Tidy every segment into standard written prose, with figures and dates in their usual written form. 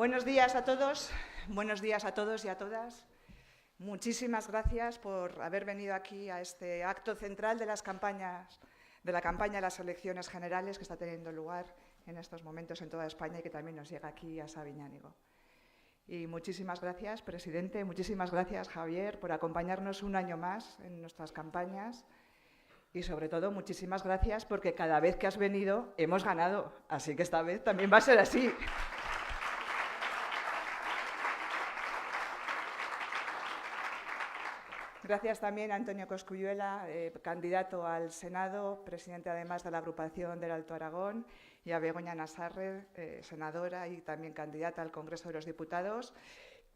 Buenos días a todos y a todas. Muchísimas gracias por haber venido aquí a este acto central de la campaña de las elecciones generales que está teniendo lugar en estos momentos en toda España y que también nos llega aquí a Sabiñánigo. Y muchísimas gracias, presidente, muchísimas gracias, Javier, por acompañarnos un año más en nuestras campañas. Y sobre todo, muchísimas gracias porque cada vez que has venido hemos ganado, así que esta vez también va a ser así. Gracias también a Antonio Cosculluela, candidato al Senado, presidente además de la agrupación del Alto Aragón, y a Begoña Nassarre, senadora y también candidata al Congreso de los Diputados,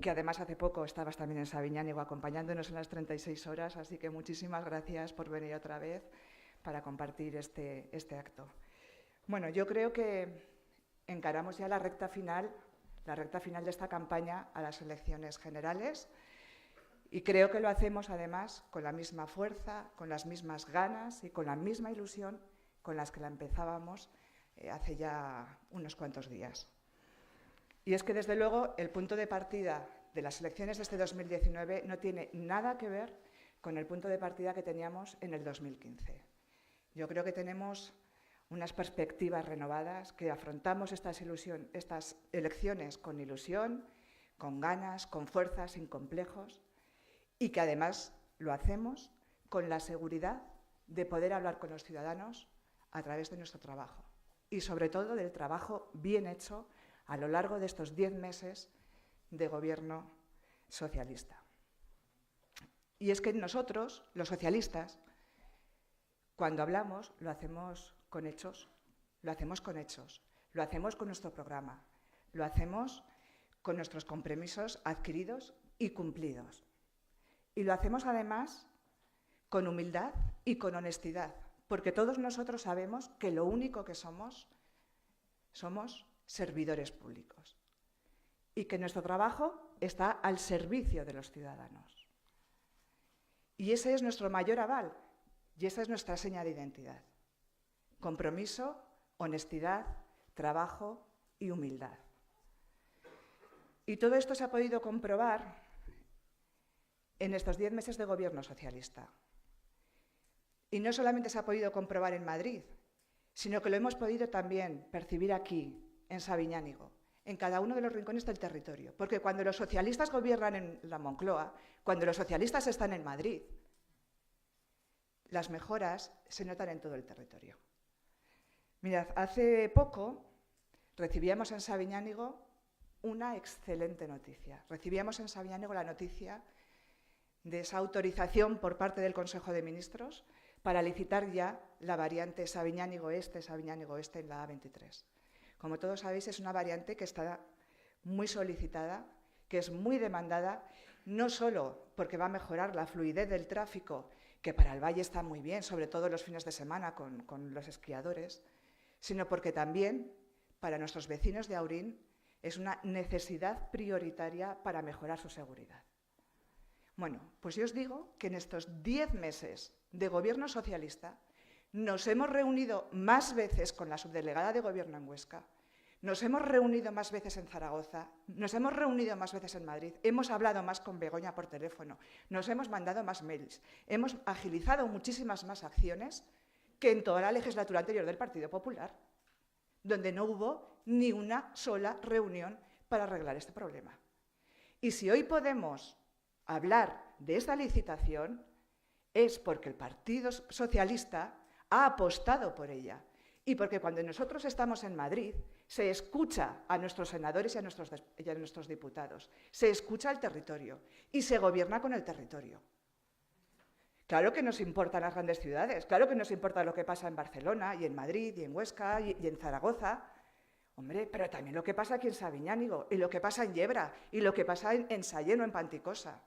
que además hace poco estabas también en Sabiñánigo acompañándonos en las 36 horas, así que muchísimas gracias por venir otra vez para compartir este acto. Bueno, yo creo que encaramos ya la recta final de esta campaña a las elecciones generales. Y creo que lo hacemos, además, con la misma fuerza, con las mismas ganas y con la misma ilusión con las que la empezábamos hace ya unos cuantos días. Y es que, desde luego, el punto de partida de las elecciones de este 2019 no tiene nada que ver con el punto de partida que teníamos en el 2015. Yo creo que tenemos unas perspectivas renovadas, que afrontamos estas elecciones con ilusión, con ganas, con fuerza, sin complejos, y que además lo hacemos con la seguridad de poder hablar con los ciudadanos a través de nuestro trabajo y sobre todo del trabajo bien hecho a lo largo de estos 10 meses de gobierno socialista. Y es que nosotros, los socialistas, cuando hablamos lo hacemos con hechos, lo hacemos con nuestro programa, lo hacemos con nuestros compromisos adquiridos y cumplidos. Y lo hacemos, además, con humildad y con honestidad, porque todos nosotros sabemos que lo único que somos servidores públicos y que nuestro trabajo está al servicio de los ciudadanos. Y ese es nuestro mayor aval y esa es nuestra seña de identidad. Compromiso, honestidad, trabajo y humildad. Y todo esto se ha podido comprobar en estos 10 meses de gobierno socialista. Y no solamente se ha podido comprobar en Madrid, sino que lo hemos podido también percibir aquí, en Sabiñánigo, en cada uno de los rincones del territorio. Porque cuando los socialistas gobiernan en la Moncloa, cuando los socialistas están en Madrid, las mejoras se notan en todo el territorio. Mirad, hace poco recibíamos en Sabiñánigo una excelente noticia. Recibíamos en Sabiñánigo la noticia de esa autorización por parte del Consejo de Ministros para licitar ya la variante Sabiñánigo Este en la A23. Como todos sabéis, es una variante que está muy solicitada, que es muy demandada, no solo porque va a mejorar la fluidez del tráfico, que para el Valle está muy bien, sobre todo los fines de semana con los esquiadores, sino porque también para nuestros vecinos de Aurín es una necesidad prioritaria para mejorar su seguridad. Bueno, pues yo os digo que en estos 10 meses de gobierno socialista nos hemos reunido más veces con la subdelegada de Gobierno en Huesca, nos hemos reunido más veces en Zaragoza, nos hemos reunido más veces en Madrid, hemos hablado más con Begoña por teléfono, nos hemos mandado más mails, hemos agilizado muchísimas más acciones que en toda la legislatura anterior del Partido Popular, donde no hubo ni una sola reunión para arreglar este problema. Y si hoy podemos hablar de esta licitación es porque el Partido Socialista ha apostado por ella y porque cuando nosotros estamos en Madrid se escucha a nuestros senadores y a nuestros diputados, se escucha al territorio y se gobierna con el territorio. Claro que nos importan las grandes ciudades, claro que nos importa lo que pasa en Barcelona y en Madrid y en Huesca y en Zaragoza, hombre, pero también lo que pasa aquí en Sabiñánigo y lo que pasa en Yebra y lo que pasa en Sallent o en Panticosa.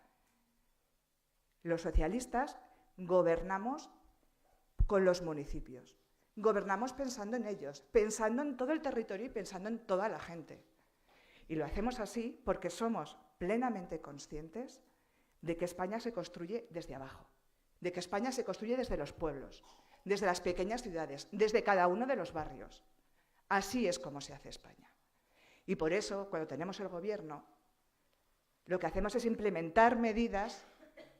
Los socialistas gobernamos con los municipios, gobernamos pensando en ellos, pensando en todo el territorio y pensando en toda la gente. Y lo hacemos así porque somos plenamente conscientes de que España se construye desde abajo, de que España se construye desde los pueblos, desde las pequeñas ciudades, desde cada uno de los barrios. Así es como se hace España. Y por eso, cuando tenemos el gobierno, lo que hacemos es implementar medidas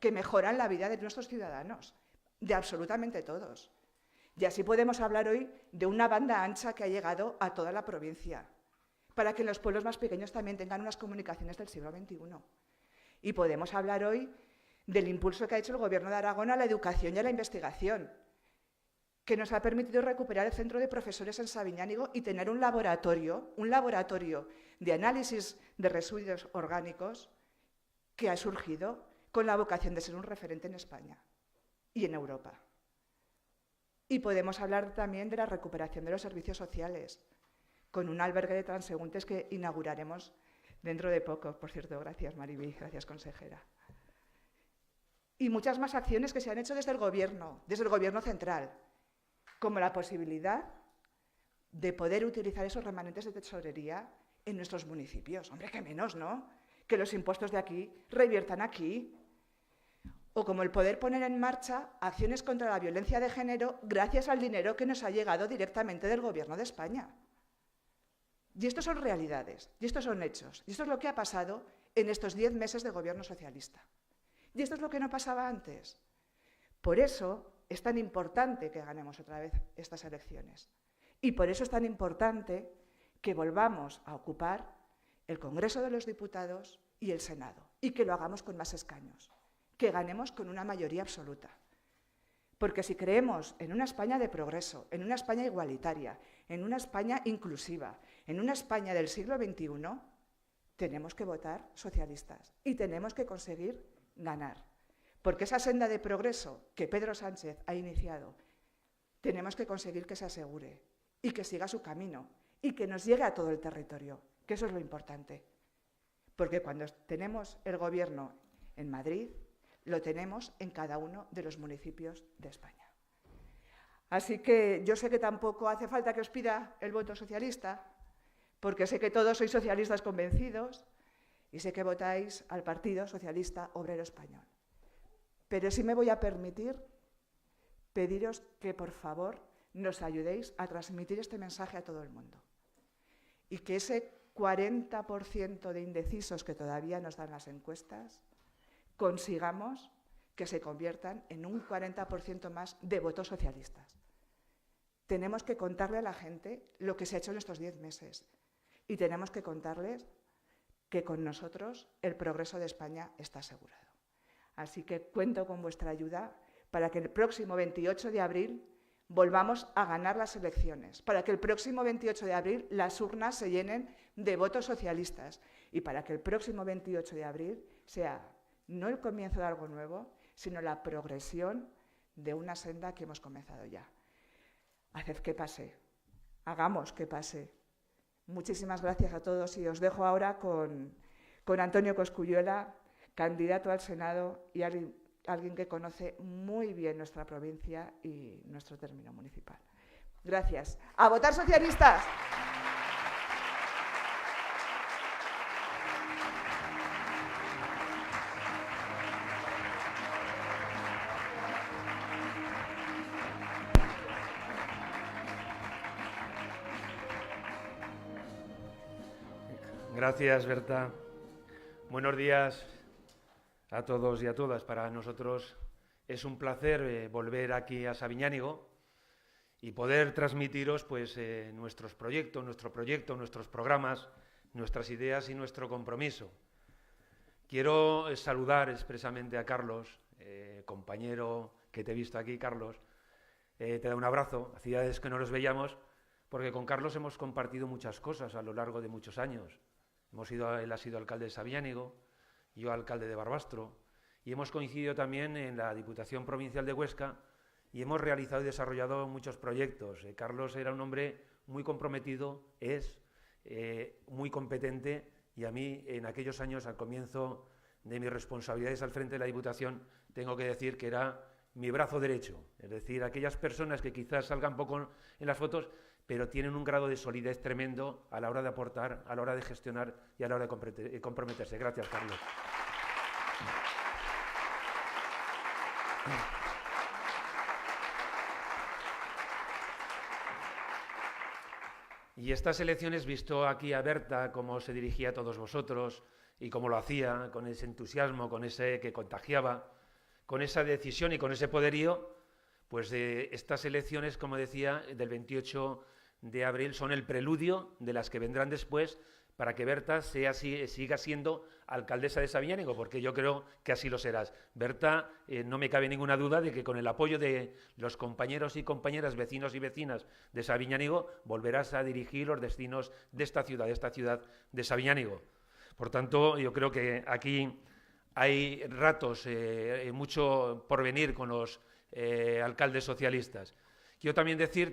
que mejoran la vida de nuestros ciudadanos, de absolutamente todos. Y así podemos hablar hoy de una banda ancha que ha llegado a toda la provincia, para que en los pueblos más pequeños también tengan unas comunicaciones del siglo XXI. Y podemos hablar hoy del impulso que ha hecho el Gobierno de Aragón a la educación y a la investigación, que nos ha permitido recuperar el centro de profesores en Sabiñánigo y tener un laboratorio de análisis de residuos orgánicos que ha surgido con la vocación de ser un referente en España y en Europa. Y podemos hablar también de la recuperación de los servicios sociales, con un albergue de transeúntes que inauguraremos dentro de poco. Por cierto, gracias Mariby, gracias consejera. Y muchas más acciones que se han hecho desde el Gobierno central, como la posibilidad de poder utilizar esos remanentes de tesorería en nuestros municipios. Hombre, qué menos, ¿no? Que los impuestos de aquí reviertan aquí. O como el poder poner en marcha acciones contra la violencia de género gracias al dinero que nos ha llegado directamente del Gobierno de España. Y esto son realidades, y estos son hechos, y esto es lo que ha pasado en estos 10 meses de Gobierno socialista. Y esto es lo que no pasaba antes. Por eso es tan importante que ganemos otra vez estas elecciones. Y por eso es tan importante que volvamos a ocupar el Congreso de los Diputados y el Senado, y que lo hagamos con más escaños, que ganemos con una mayoría absoluta. Porque si creemos en una España de progreso, en una España igualitaria, en una España inclusiva, en una España del siglo XXI, tenemos que votar socialistas y tenemos que conseguir ganar. Porque esa senda de progreso que Pedro Sánchez ha iniciado, tenemos que conseguir que se asegure y que siga su camino y que nos llegue a todo el territorio, que eso es lo importante. Porque cuando tenemos el gobierno en Madrid, lo tenemos en cada uno de los municipios de España. Así que yo sé que tampoco hace falta que os pida el voto socialista, porque sé que todos sois socialistas convencidos y sé que votáis al Partido Socialista Obrero Español. Pero sí me voy a permitir pediros que, por favor, nos ayudéis a transmitir este mensaje a todo el mundo. Y que ese 40% de indecisos que todavía nos dan las encuestas, consigamos que se conviertan en un 40% más de votos socialistas. Tenemos que contarle a la gente lo que se ha hecho en estos 10 meses y tenemos que contarles que con nosotros el progreso de España está asegurado. Así que cuento con vuestra ayuda para que el próximo 28 de abril volvamos a ganar las elecciones, para que el próximo 28 de abril las urnas se llenen de votos socialistas y para que el próximo 28 de abril sea no el comienzo de algo nuevo, sino la progresión de una senda que hemos comenzado ya. Haced que pase, hagamos que pase. Muchísimas gracias a todos y os dejo ahora con Antonio Cosculluela, candidato al Senado y alguien que conoce muy bien nuestra provincia y nuestro término municipal. Gracias. ¡A votar socialistas! Gracias, Berta. Buenos días a todos y a todas. Para nosotros es un placer volver aquí a Sabiñánigo y poder transmitiros pues, nuestros proyectos, nuestros programas, nuestras ideas y nuestro compromiso. Quiero saludar expresamente a Carlos, compañero que te he visto aquí, Carlos. Te da un abrazo. Hacía días que no los veíamos porque con Carlos hemos compartido muchas cosas a lo largo de muchos años. Él ha sido alcalde de Sabiñánigo, yo alcalde de Barbastro, y hemos coincidido también en la Diputación Provincial de Huesca y hemos realizado y desarrollado muchos proyectos. Carlos era un hombre muy comprometido, es muy competente y a mí en aquellos años, al comienzo de mis responsabilidades al frente de la Diputación, tengo que decir que era mi brazo derecho, es decir, aquellas personas que quizás salgan poco en las fotos, pero tienen un grado de solidez tremendo a la hora de aportar, a la hora de gestionar y a la hora de comprometerse. Gracias, Carlos. Y estas elecciones, visto aquí a Berta, cómo se dirigía a todos vosotros y cómo lo hacía, con ese entusiasmo, con ese que contagiaba, con esa decisión y con ese poderío, pues estas elecciones, como decía, del 28 de abril son el preludio de las que vendrán después para que Berta siga siendo alcaldesa de Sabiñánigo, porque yo creo que así lo serás. Berta, no me cabe ninguna duda de que con el apoyo de los compañeros y compañeras, vecinos y vecinas de Sabiñánigo, volverás a dirigir los destinos de esta ciudad de Sabiñánigo. Por tanto, yo creo que aquí hay ratos, mucho por venir con los alcaldes socialistas. Quiero también decir,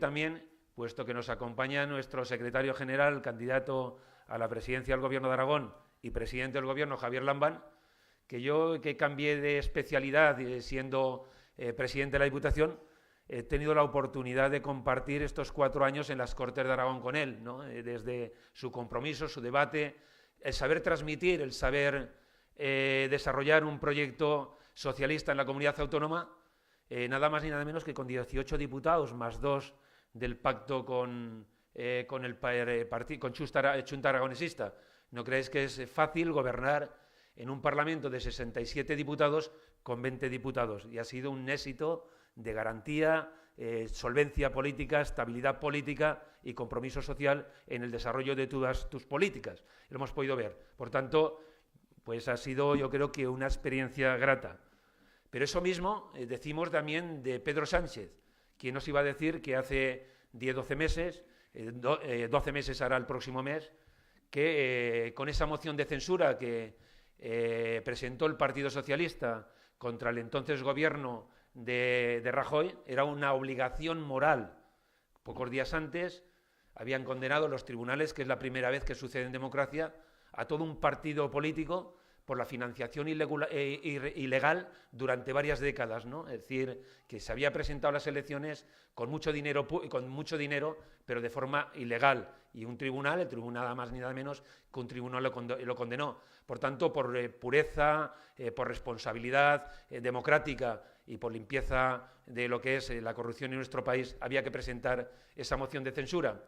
puesto que nos acompaña nuestro secretario general, candidato a la presidencia del Gobierno de Aragón y presidente del Gobierno, Javier Lambán, que yo, que cambié de especialidad siendo presidente de la Diputación, he tenido la oportunidad de compartir estos 4 años en las Cortes de Aragón con él, ¿no? Desde su compromiso, su debate, el saber transmitir, el saber desarrollar un proyecto socialista en la comunidad autónoma, nada más ni nada menos que con 18 diputados, más 2 del pacto con Chunta Aragonesista. No creéis que es fácil gobernar en un Parlamento de 67 diputados con 20 diputados. Y ha sido un éxito de garantía, solvencia política, estabilidad política y compromiso social en el desarrollo de todas tus políticas. Lo hemos podido ver. Por tanto, pues ha sido, yo creo que una experiencia grata. Pero eso mismo decimos también de Pedro Sánchez. ¿Quién nos iba a decir que hace 10-12 meses, 12 meses hará el próximo mes, que con esa moción de censura que presentó el Partido Socialista contra el entonces gobierno de Rajoy, era una obligación moral? Pocos días antes habían condenado los tribunales, que es la primera vez que sucede en democracia, a todo un partido político por la financiación ilegal durante varias décadas, ¿no? Es decir, que se había presentado a las elecciones con mucho dinero, pero de forma ilegal. Y el tribunal nada más ni nada menos que un tribunal lo condenó. Por tanto, por pureza, por responsabilidad democrática y por limpieza de lo que es la corrupción en nuestro país, había que presentar esa moción de censura.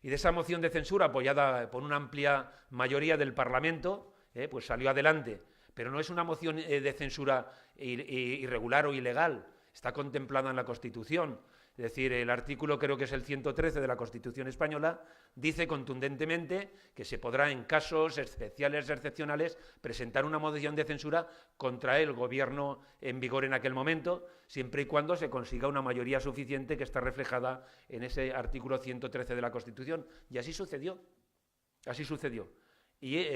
Y de esa moción de censura, apoyada por una amplia mayoría del Parlamento, pues salió adelante. Pero no es una moción de censura irregular o ilegal, está contemplada en la Constitución. Es decir, el artículo, creo que es el 113 de la Constitución española, dice contundentemente que se podrá, en casos especiales, excepcionales, presentar una moción de censura contra el gobierno en vigor en aquel momento, siempre y cuando se consiga una mayoría suficiente que está reflejada en ese artículo 113 de la Constitución. Y así sucedió. Así sucedió. Y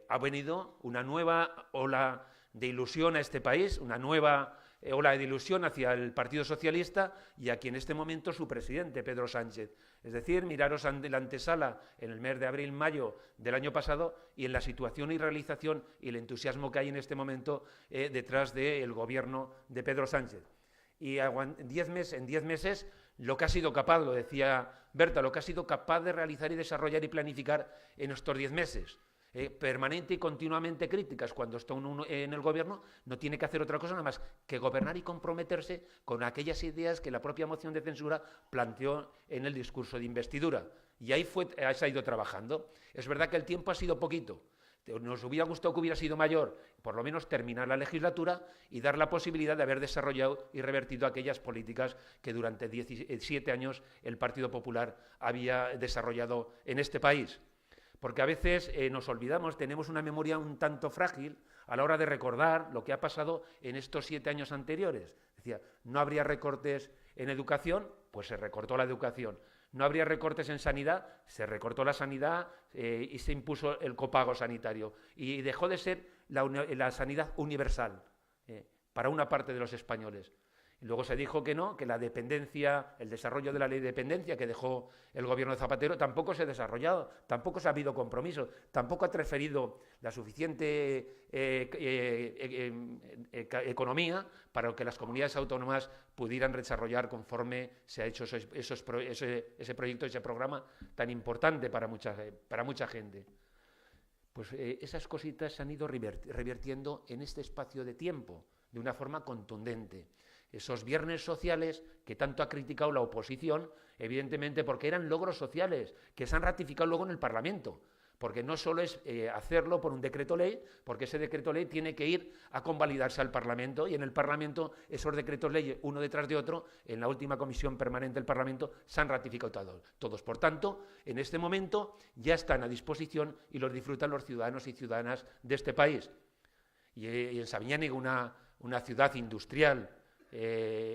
ha venido una nueva ola de ilusión a este país, una nueva ola de ilusión hacia el Partido Socialista y aquí en este momento su presidente, Pedro Sánchez. Es decir, miraros en la antesala en el mes de abril-mayo del año pasado y en la situación y realización y el entusiasmo que hay en este momento detrás del gobierno de Pedro Sánchez. Y en 10 meses lo que ha sido capaz, lo decía Berta, lo que ha sido capaz de realizar y desarrollar y planificar en estos 10 meses. Permanente y continuamente críticas cuando está uno en el gobierno, no tiene que hacer otra cosa nada más que gobernar y comprometerse con aquellas ideas que la propia moción de censura planteó en el discurso de investidura. Y ahí se ha ido trabajando. Es verdad que el tiempo ha sido poquito. Nos hubiera gustado que hubiera sido mayor, por lo menos terminar la legislatura y dar la posibilidad de haber desarrollado y revertido aquellas políticas que durante 17 años el Partido Popular había desarrollado en este país. Porque a veces nos olvidamos, tenemos una memoria un tanto frágil a la hora de recordar lo que ha pasado en estos 7 años anteriores. Decía, no habría recortes en educación, pues se recortó la educación. No habría recortes en sanidad, se recortó la sanidad y se impuso el copago sanitario. Y dejó de ser la sanidad universal para una parte de los españoles. Y luego se dijo que no, que la dependencia, el desarrollo de la ley de dependencia que dejó el gobierno de Zapatero tampoco se ha desarrollado, tampoco se ha habido compromiso, tampoco ha transferido la suficiente economía para que las comunidades autónomas pudieran desarrollar conforme se ha hecho ese proyecto, ese programa tan importante para mucha gente. Pues esas cositas se han ido revirtiendo en este espacio de tiempo de una forma contundente. esos viernes sociales que tanto ha criticado la oposición, evidentemente porque eran logros sociales que se han ratificado luego en el Parlamento. Porque no solo es hacerlo por un decreto ley, porque ese decreto ley tiene que ir a convalidarse al Parlamento, y en el Parlamento esos decretos ley, uno detrás de otro, en la última comisión permanente del Parlamento, se han ratificado todos. Por tanto, en este momento ya están a disposición y los disfrutan los ciudadanos y ciudadanas de este país. Y en Sabiñánigo, una ciudad industrial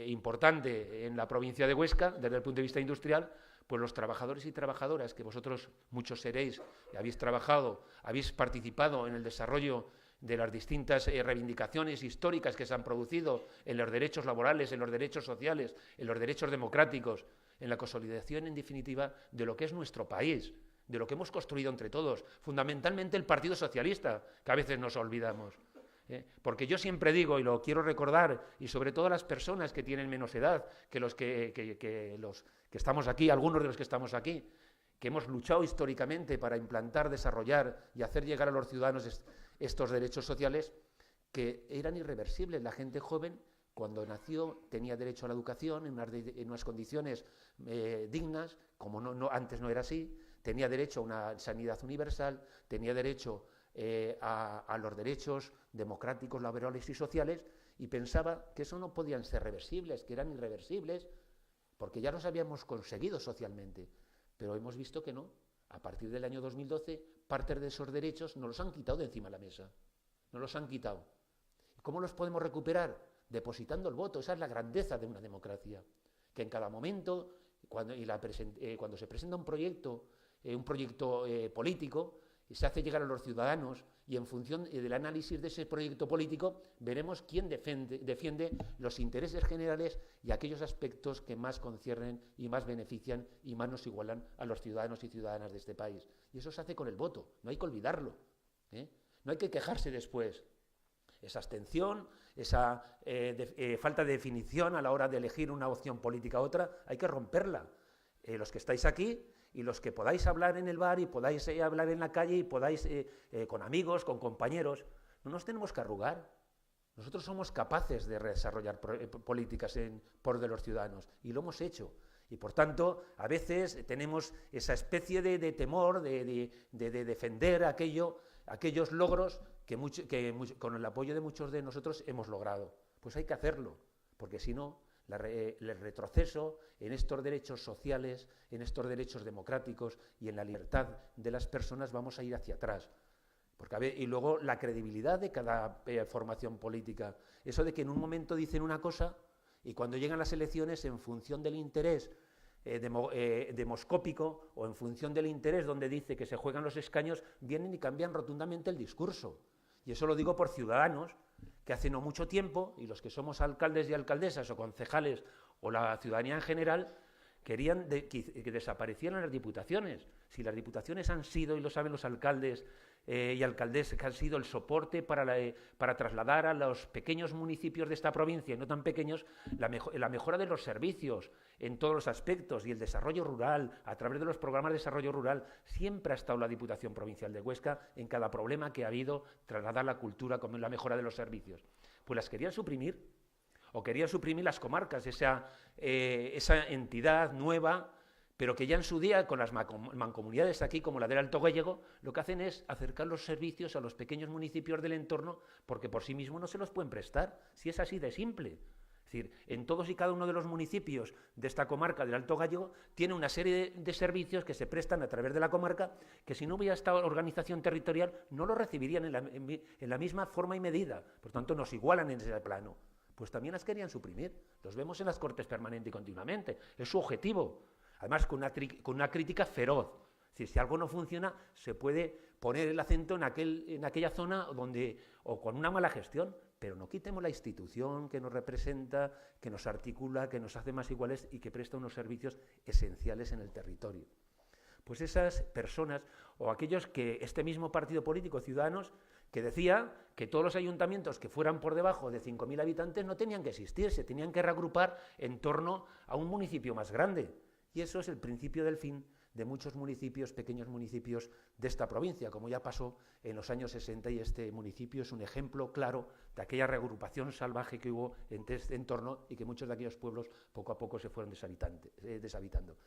importante en la provincia de Huesca, desde el punto de vista industrial, pues los trabajadores y trabajadoras, que vosotros muchos seréis, habéis trabajado, habéis participado en el desarrollo de las distintas reivindicaciones históricas que se han producido en los derechos laborales, en los derechos sociales, en los derechos democráticos, en la consolidación, en definitiva, de lo que es nuestro país, de lo que hemos construido entre todos, fundamentalmente el Partido Socialista, que a veces nos olvidamos. Porque yo siempre digo, y lo quiero recordar, y sobre todo a las personas que tienen menos edad que los que estamos aquí, algunos de los que estamos aquí, que hemos luchado históricamente para implantar, desarrollar y hacer llegar a los ciudadanos estos derechos sociales, que eran irreversibles. La gente joven, cuando nació, tenía derecho a la educación en unas condiciones dignas, como antes no era así, tenía derecho a una sanidad universal, tenía derecho a los derechos democráticos, laborales y sociales, y pensaba que eso no podían ser reversibles, que eran irreversibles, porque ya los habíamos conseguido socialmente. Pero hemos visto que no. A partir del año 2012, parte de esos derechos nos los han quitado de encima de la mesa. Nos los han quitado. ¿Cómo los podemos recuperar? Depositando el voto. Esa es la grandeza de una democracia. Que en cada momento, cuando se presenta un proyecto político, se hace llegar a los ciudadanos, y en función del análisis de ese proyecto político veremos quién defiende los intereses generales y aquellos aspectos que más conciernen y más benefician y más nos igualan a los ciudadanos y ciudadanas de este país. Y eso se hace con el voto, no hay que olvidarlo, no hay que quejarse después. Esa abstención, esa falta de definición a la hora de elegir una opción política a otra, hay que romperla. Los que estáis aquí y los que podáis hablar en el bar y podáis hablar en la calle y podáis con amigos, con compañeros, no nos tenemos que arrugar. Nosotros somos capaces de desarrollar políticas en por de los ciudadanos y lo hemos hecho. Y por tanto, a veces tenemos esa especie de temor de defender aquellos logros que con el apoyo de muchos de nosotros hemos logrado. Pues hay que hacerlo, porque si no, el retroceso en estos derechos sociales, en estos derechos democráticos y en la libertad de las personas vamos a ir hacia atrás. Y luego la credibilidad de cada formación política. Eso de que en un momento dicen una cosa y cuando llegan las elecciones, en función del interés demoscópico o en función del interés donde dice que se juegan los escaños, vienen y cambian rotundamente el discurso. Y eso lo digo por ciudadanos que hace no mucho tiempo, y los que somos alcaldes y alcaldesas o concejales o la ciudadanía en general, querían que desaparecieran las diputaciones. Si las diputaciones han sido, y lo saben los alcaldes y alcaldesas, que han sido el soporte para trasladar a los pequeños municipios de esta provincia, y no tan pequeños, la mejora de los servicios en todos los aspectos y el desarrollo rural, a través de los programas de desarrollo rural, siempre ha estado la Diputación Provincial de Huesca en cada problema que ha habido, trasladar la cultura como la mejora de los servicios. Pues las querían suprimir, o querían suprimir las comarcas, esa entidad nueva, pero que ya en su día, con las mancomunidades aquí, como la del Alto Gállego, lo que hacen es acercar los servicios a los pequeños municipios del entorno, porque por sí mismos no se los pueden prestar, si es así de simple. Es decir, en todos y cada uno de los municipios de esta comarca del Alto Gállego tiene una serie de servicios que se prestan a través de la comarca, que si no hubiera esta organización territorial no lo recibirían en la misma forma y medida. Por tanto, nos igualan en ese plano. Pues también las querían suprimir. Los vemos en las Cortes permanente y continuamente. Es su objetivo. Además, con una crítica feroz. Es decir, si algo no funciona, se puede poner el acento en aquella zona o con una mala gestión, pero no quitemos la institución que nos representa, que nos articula, que nos hace más iguales y que presta unos servicios esenciales en el territorio. Pues esas personas, o aquellos que este mismo partido político, Ciudadanos, que decía que todos los ayuntamientos que fueran por debajo de 5.000 habitantes no tenían que existir, se tenían que reagrupar en torno a un municipio más grande. Y eso es el principio del fin de muchos municipios, pequeños municipios de esta provincia, como ya pasó en los años 60, y este municipio es un ejemplo claro de aquella reagrupación salvaje que hubo en este entorno y que muchos de aquellos pueblos poco a poco se fueron deshabitando.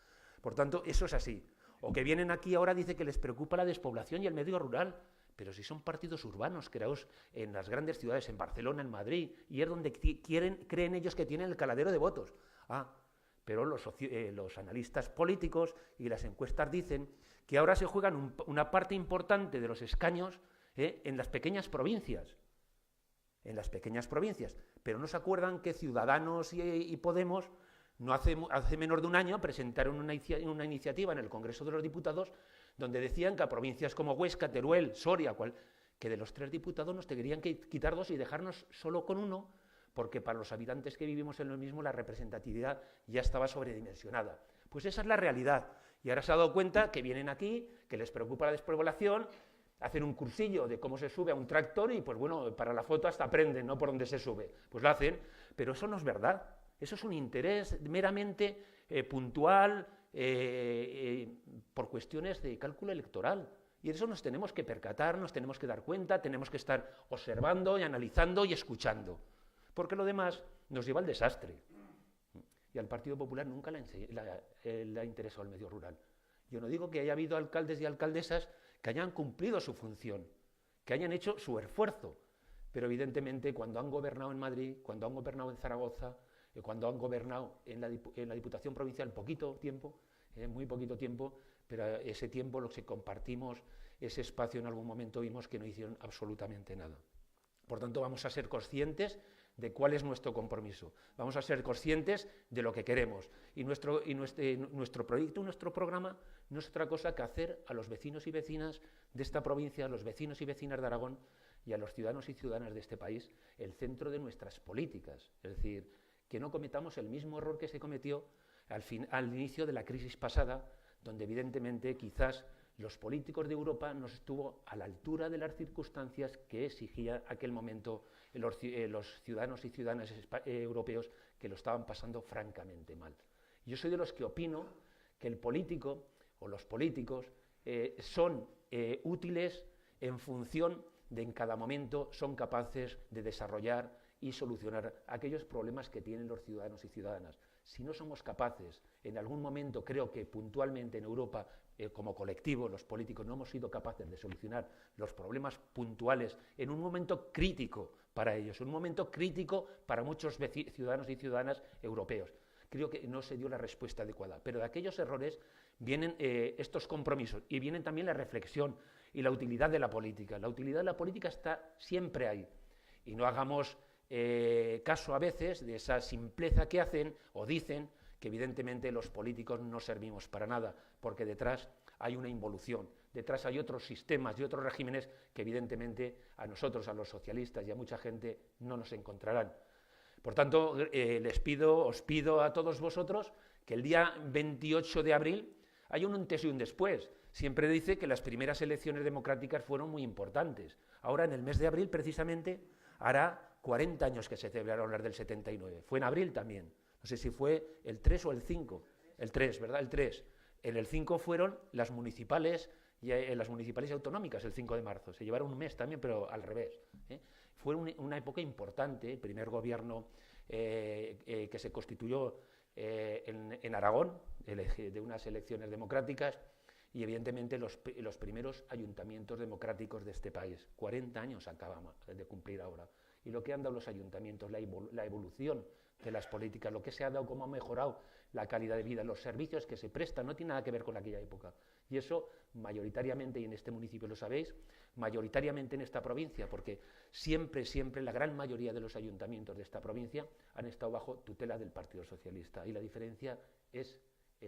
Por tanto, eso es así. O que vienen aquí ahora, dice que les preocupa la despoblación y el medio rural, pero si son partidos urbanos creados en las grandes ciudades, en Barcelona, en Madrid, y es donde creen ellos que tienen el caladero de votos. Pero los analistas políticos y las encuestas dicen que ahora se juegan una parte importante de los escaños en las pequeñas provincias. En las pequeñas provincias. Pero no se acuerdan que Ciudadanos y Podemos no hace menos de un año presentaron una iniciativa en el Congreso de los Diputados donde decían que a provincias como Huesca, Teruel, Soria, que de los 3 diputados nos tendrían que quitar 2 y dejarnos solo con 1, porque para los habitantes que vivimos en lo mismo la representatividad ya estaba sobredimensionada. Pues esa es la realidad. Y ahora se ha dado cuenta que vienen aquí, que les preocupa la despoblación, hacen un cursillo de cómo se sube a un tractor y, pues bueno, para la foto hasta aprenden, ¿no?, por dónde se sube. Pues lo hacen, pero eso no es verdad. Eso es un interés meramente puntual por cuestiones de cálculo electoral. Y de eso nos tenemos que percatar, nos tenemos que dar cuenta, tenemos que estar observando y analizando y escuchando. Porque lo demás nos lleva al desastre. Y al Partido Popular nunca le ha interesado el medio rural. Yo no digo que haya habido alcaldes y alcaldesas que hayan cumplido su función, que hayan hecho su esfuerzo, pero evidentemente cuando han gobernado en Madrid, cuando han gobernado en Zaragoza, cuando han gobernado en la Diputación Provincial poquito tiempo, muy poquito tiempo, pero ese tiempo los que compartimos ese espacio en algún momento vimos que no hicieron absolutamente nada. Por tanto, vamos a ser conscientes de cuál es nuestro compromiso. Vamos a ser conscientes de lo que queremos. Y nuestro proyecto, nuestro programa, no es otra cosa que hacer a los vecinos y vecinas de esta provincia, a los vecinos y vecinas de Aragón y a los ciudadanos y ciudadanas de este país, el centro de nuestras políticas. Es decir, que no cometamos el mismo error que se cometió al inicio de la crisis pasada, donde evidentemente quizás los políticos de Europa no estuvo a la altura de las circunstancias que exigía aquel momento los ciudadanos y ciudadanas europeos que lo estaban pasando francamente mal. Yo soy de los que opino que el político o los políticos son útiles en función de en cada momento son capaces de desarrollar y solucionar aquellos problemas que tienen los ciudadanos y ciudadanas. Si no somos capaces, en algún momento creo que puntualmente en Europa, como colectivo, los políticos no hemos sido capaces de solucionar los problemas puntuales en un momento crítico para ellos, un momento crítico para muchos ciudadanos y ciudadanas europeos. Creo que no se dio la respuesta adecuada, pero de aquellos errores vienen estos compromisos y vienen también la reflexión y la utilidad de la política. La utilidad de la política está siempre ahí y no hagamos caso a veces de esa simpleza que hacen o dicen que evidentemente los políticos no servimos para nada, porque detrás hay una involución, detrás hay otros sistemas y otros regímenes que evidentemente a nosotros, a los socialistas y a mucha gente no nos encontrarán. Por tanto, os pido a todos vosotros que el día 28 de abril haya un antes y un después. Siempre dice que las primeras elecciones democráticas fueron muy importantes. Ahora, en el mes de abril, precisamente, hará 40 años que se celebraron las del 79. Fue en abril también. No sé si fue el 3 o el 5. El 3, ¿verdad? El 3. En el 5 fueron las municipales y autonómicas, el 5 de marzo. Se llevaron un mes también, pero al revés. Fue una época importante, el primer gobierno que se constituyó en Aragón, de unas elecciones democráticas, y evidentemente los primeros ayuntamientos democráticos de este país. 40 años acabamos de cumplir ahora. Y lo que han dado los ayuntamientos, la evolución de las políticas, lo que se ha dado, cómo ha mejorado la calidad de vida, los servicios que se prestan, no tiene nada que ver con aquella época. Y eso mayoritariamente, y en este municipio lo sabéis, mayoritariamente en esta provincia, porque siempre, la gran mayoría de los ayuntamientos de esta provincia han estado bajo tutela del Partido Socialista, y la diferencia es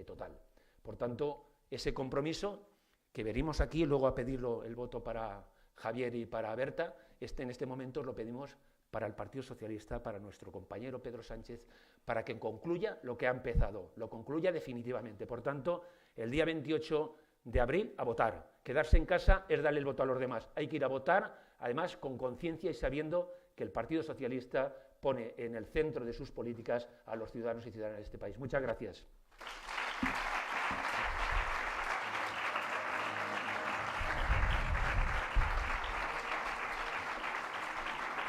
total. Por tanto, ese compromiso que venimos aquí luego a pedirlo el voto para Javier y para Berta, en este momento lo pedimos para el Partido Socialista, para nuestro compañero Pedro Sánchez, para que concluya lo que ha empezado, lo concluya definitivamente. Por tanto, el día 28 de abril a votar. Quedarse en casa es darle el voto a los demás. Hay que ir a votar, además con conciencia y sabiendo que el Partido Socialista pone en el centro de sus políticas a los ciudadanos y ciudadanas de este país. Muchas gracias.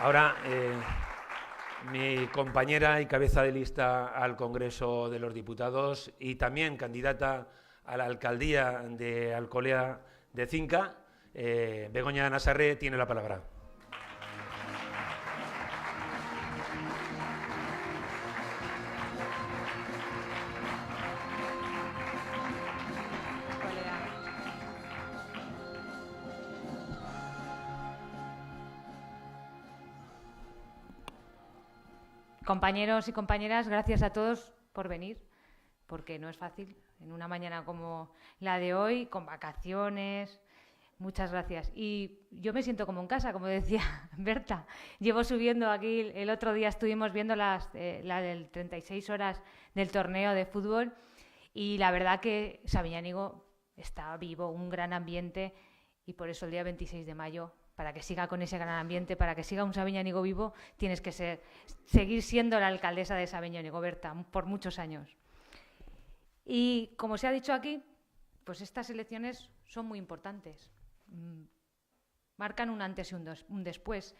Ahora, mi compañera y cabeza de lista al Congreso de los Diputados y también candidata a la alcaldía de Alcolea de Cinca, Begoña Nassarré, tiene la palabra. Compañeros y compañeras, gracias a todos por venir, porque no es fácil en una mañana como la de hoy, con vacaciones. Muchas gracias. Y yo me siento como en casa, como decía Berta. Llevo subiendo aquí, el otro día estuvimos viendo la del 36 horas del torneo de fútbol y la verdad que Sabiñánigo está vivo, un gran ambiente, y por eso el día 26 de mayo, para que siga con ese gran ambiente, para que siga un Sabiñánigo vivo, tienes que seguir siendo la alcaldesa de Sabiñánigo, Berta, por muchos años. Y como se ha dicho aquí, pues estas elecciones son muy importantes. Marcan un antes y un después.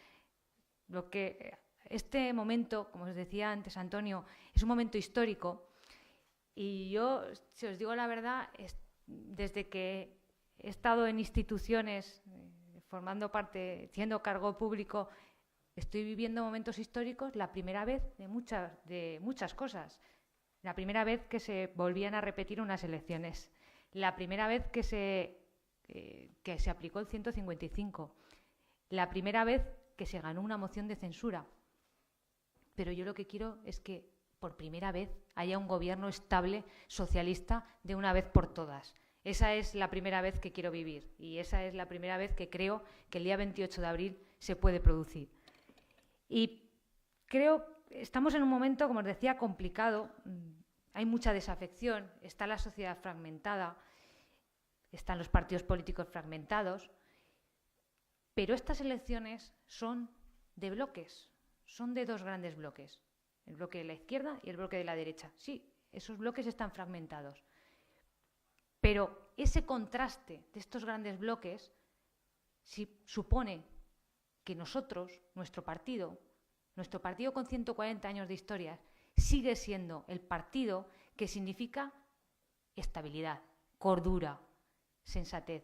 Este momento, como os decía antes Antonio, es un momento histórico, y yo, si os digo la verdad, desde que he estado en instituciones, formando parte, siendo cargo público, estoy viviendo momentos históricos, la primera vez de muchas cosas. La primera vez que se volvían a repetir unas elecciones. La primera vez que se aplicó el 155. La primera vez que se ganó una moción de censura. Pero yo lo que quiero es que por primera vez haya un gobierno estable, socialista, de una vez por todas. Esa es la primera vez que quiero vivir, y esa es la primera vez que creo que el día 28 de abril se puede producir. Y creo que estamos en un momento, como os decía, complicado. Hay mucha desafección, está la sociedad fragmentada, están los partidos políticos fragmentados, pero estas elecciones son de bloques, son de dos grandes bloques, el bloque de la izquierda y el bloque de la derecha. Sí, esos bloques están fragmentados. Pero ese contraste de estos grandes bloques supone que nosotros, nuestro partido con 140 años de historia, sigue siendo el partido que significa estabilidad, cordura, sensatez.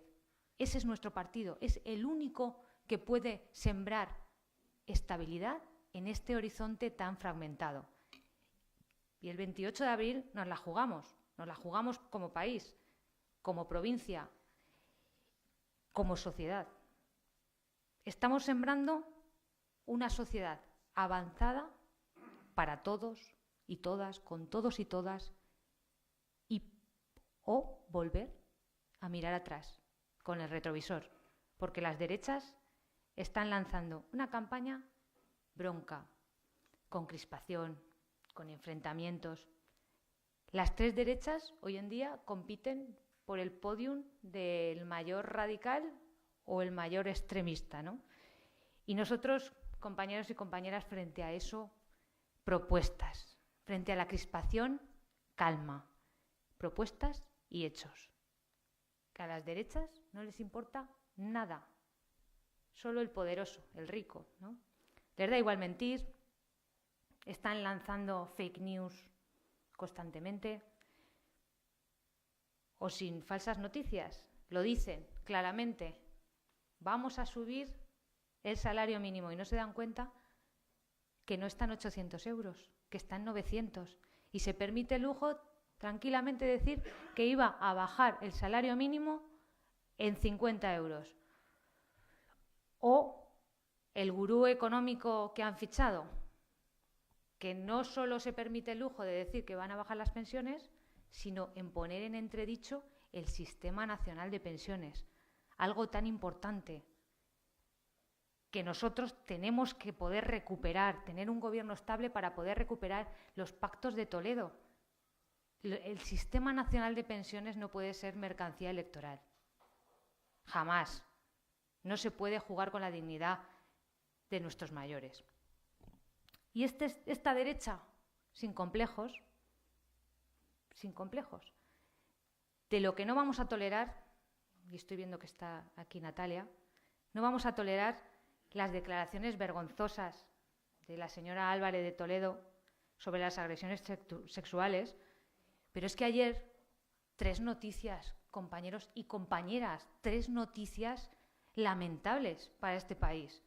Ese es nuestro partido, es el único que puede sembrar estabilidad en este horizonte tan fragmentado. Y el 28 de abril nos la jugamos como país, como provincia, como sociedad. Estamos sembrando una sociedad avanzada para todos y todas, con todos y todas, o volver a mirar atrás con el retrovisor, porque las derechas están lanzando una campaña bronca, con crispación, con enfrentamientos. Las tres derechas hoy en día compiten por el podium del mayor radical o el mayor extremista, ¿no? Y nosotros, compañeros y compañeras, frente a eso, propuestas. Frente a la crispación, calma. Propuestas y hechos. Que a las derechas no les importa nada. Solo el poderoso, el rico, ¿no? Les da igual mentir. Están lanzando fake news constantemente. O sin falsas noticias. Lo dicen claramente. Vamos a subir el salario mínimo, y no se dan cuenta que no están 800 euros, que están 900, y se permite el lujo tranquilamente decir que iba a bajar el salario mínimo en 50 euros. O el gurú económico que han fichado, que no solo se permite el lujo de decir que van a bajar las pensiones, sino en poner en entredicho el Sistema Nacional de Pensiones, algo tan importante que nosotros tenemos que poder recuperar, tener un gobierno estable para poder recuperar los pactos de Toledo. El Sistema Nacional de Pensiones no puede ser mercancía electoral. Jamás. No se puede jugar con la dignidad de nuestros mayores. Y esta derecha, sin complejos, de lo que no vamos a tolerar, y estoy viendo que está aquí Natalia, no vamos a tolerar las declaraciones vergonzosas de la señora Álvarez de Toledo sobre las agresiones sexuales, pero es que ayer 3 noticias, compañeros y compañeras, 3 noticias lamentables para este país.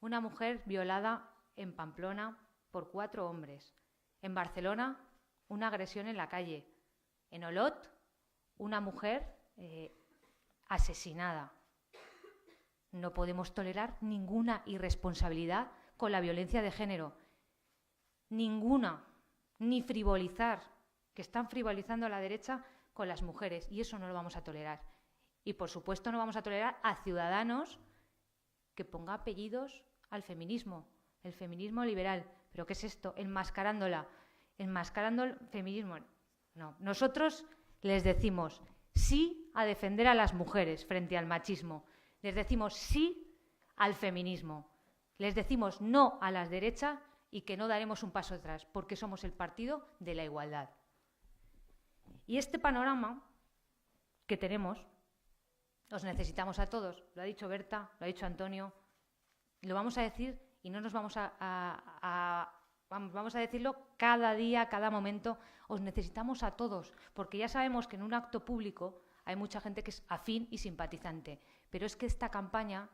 Una mujer violada en Pamplona por 4 hombres. En Barcelona, una agresión en la calle. En Olot, una mujer asesinada. No podemos tolerar ninguna irresponsabilidad con la violencia de género. Ninguna. Ni frivolizar, que están frivolizando a la derecha con las mujeres, y eso no lo vamos a tolerar. Y, por supuesto, no vamos a tolerar a Ciudadanos que ponga apellidos al feminismo, el feminismo liberal. ¿Pero qué es esto? Enmascarando el feminismo. No, nosotros les decimos sí a defender a las mujeres frente al machismo. Les decimos sí al feminismo. Les decimos no a las derechas y que no daremos un paso atrás, porque somos el partido de la igualdad. Y este panorama que tenemos, os necesitamos a todos. Lo ha dicho Berta, lo ha dicho Antonio, lo vamos a decir y no nos vamos vamos a decirlo cada día, cada momento. Os necesitamos a todos, porque ya sabemos que en un acto público hay mucha gente que es afín y simpatizante, pero es que esta campaña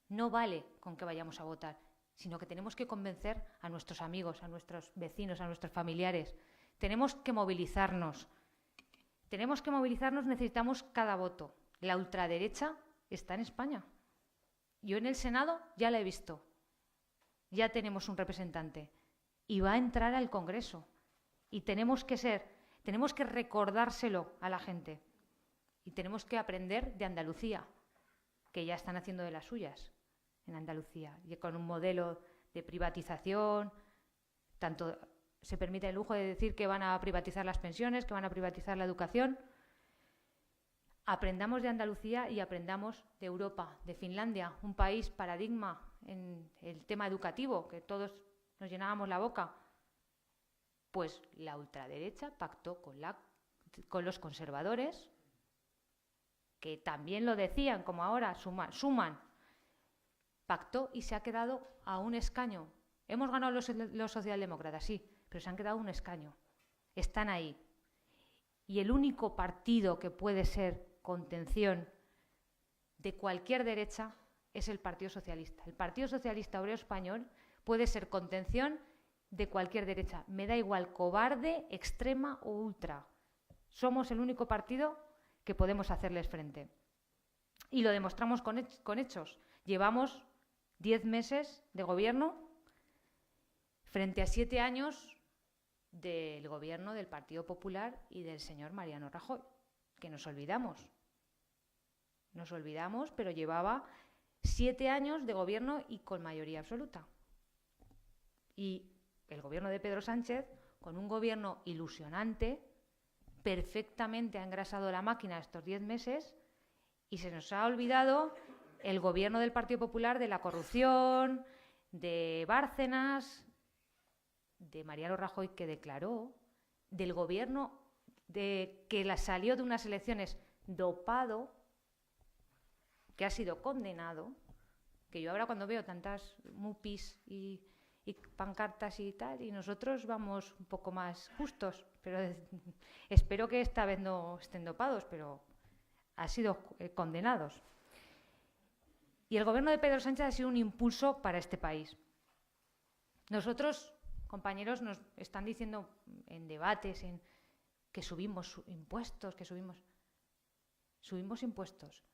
no vale con que vayamos a votar, sino que tenemos que convencer a nuestros amigos, a nuestros vecinos, a nuestros familiares. Tenemos que movilizarnos. Necesitamos cada voto. La ultraderecha está en España. Yo en el Senado ya la he visto. Ya tenemos un representante. Y va a entrar al Congreso. Y tenemos que recordárselo a la gente. Y tenemos que aprender de Andalucía, que ya están haciendo de las suyas en Andalucía, y con un modelo de privatización, tanto se permite el lujo de decir que van a privatizar las pensiones, que van a privatizar la educación. Aprendamos de Andalucía y aprendamos de Europa, de Finlandia, un país paradigma en el tema educativo, que todos nos llenábamos la boca. Pues la ultraderecha pactó con los conservadores, que también lo decían, como ahora suman, pactó y se ha quedado a un escaño. Hemos ganado los socialdemócratas, sí, pero se han quedado a un escaño. Están ahí. Y el único partido que puede ser contención de cualquier derecha es el Partido Socialista. El Partido Socialista Obrero Español puede ser contención de cualquier derecha. Me da igual, cobarde, extrema o ultra. Somos el único partido que podemos hacerles frente. Y lo demostramos con hechos. Llevamos 10 meses de gobierno frente a 7 años del gobierno del Partido Popular y del señor Mariano Rajoy, que nos olvidamos. Nos olvidamos, pero llevaba 7 años de gobierno y con mayoría absoluta. Y el gobierno de Pedro Sánchez, con un gobierno ilusionante, perfectamente ha engrasado la máquina estos 10 meses y se nos ha olvidado el gobierno del Partido Popular de la corrupción, de Bárcenas, de Mariano Rajoy, que declaró, del gobierno que salió de unas elecciones dopado, que ha sido condenado, que yo ahora cuando veo tantas mupis y pancartas y tal, y nosotros vamos un poco más justos, pero espero que esta vez no estén dopados, pero han sido condenados. Y el gobierno de Pedro Sánchez ha sido un impulso para este país. Nosotros, compañeros, nos están diciendo en debates que subimos impuestos, ¿Subimos impuestos?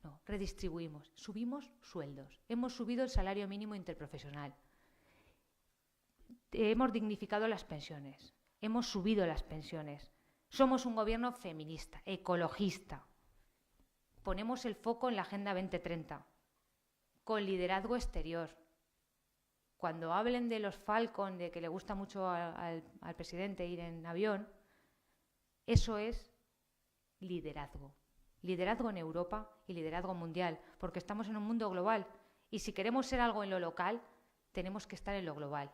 No, redistribuimos, subimos sueldos. Hemos subido el salario mínimo interprofesional. Hemos dignificado las pensiones. Hemos subido las pensiones. Somos un gobierno feminista, ecologista. Ponemos el foco en la Agenda 2030, con liderazgo exterior. Cuando hablen de los Falcon, de que le gusta mucho al presidente ir en avión, eso es liderazgo. Liderazgo en Europa y liderazgo mundial, porque estamos en un mundo global y si queremos ser algo en lo local, tenemos que estar en lo global.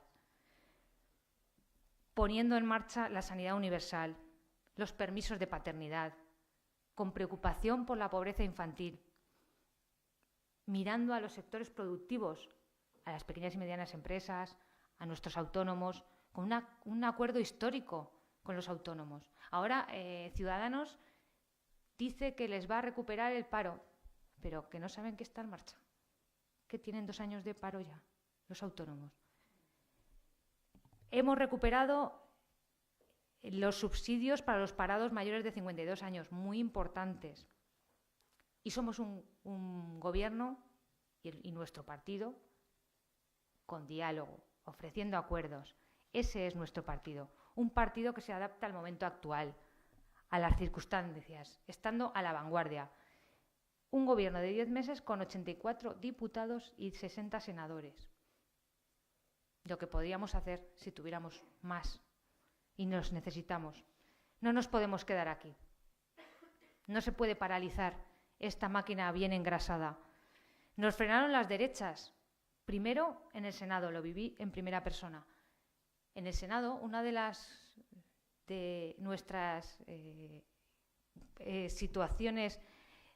Poniendo en marcha la sanidad universal, los permisos de paternidad, con preocupación por la pobreza infantil, mirando a los sectores productivos, a las pequeñas y medianas empresas, a nuestros autónomos, con un acuerdo histórico con los autónomos. Ahora Ciudadanos dice que les va a recuperar el paro, pero que no saben que está en marcha, que tienen 2 años de paro ya, los autónomos. Hemos recuperado los subsidios para los parados mayores de 52 años, muy importantes. Y somos un gobierno y nuestro partido con diálogo, ofreciendo acuerdos. Ese es nuestro partido, un partido que se adapta al momento actual, a las circunstancias, estando a la vanguardia. Un gobierno de 10 meses con 84 diputados y 60 senadores. Lo que podríamos hacer si tuviéramos más. Y nos necesitamos. No nos podemos quedar aquí. No se puede paralizar esta máquina bien engrasada. Nos frenaron las derechas. Primero en el Senado, lo viví en primera persona. En el Senado, una de nuestras situaciones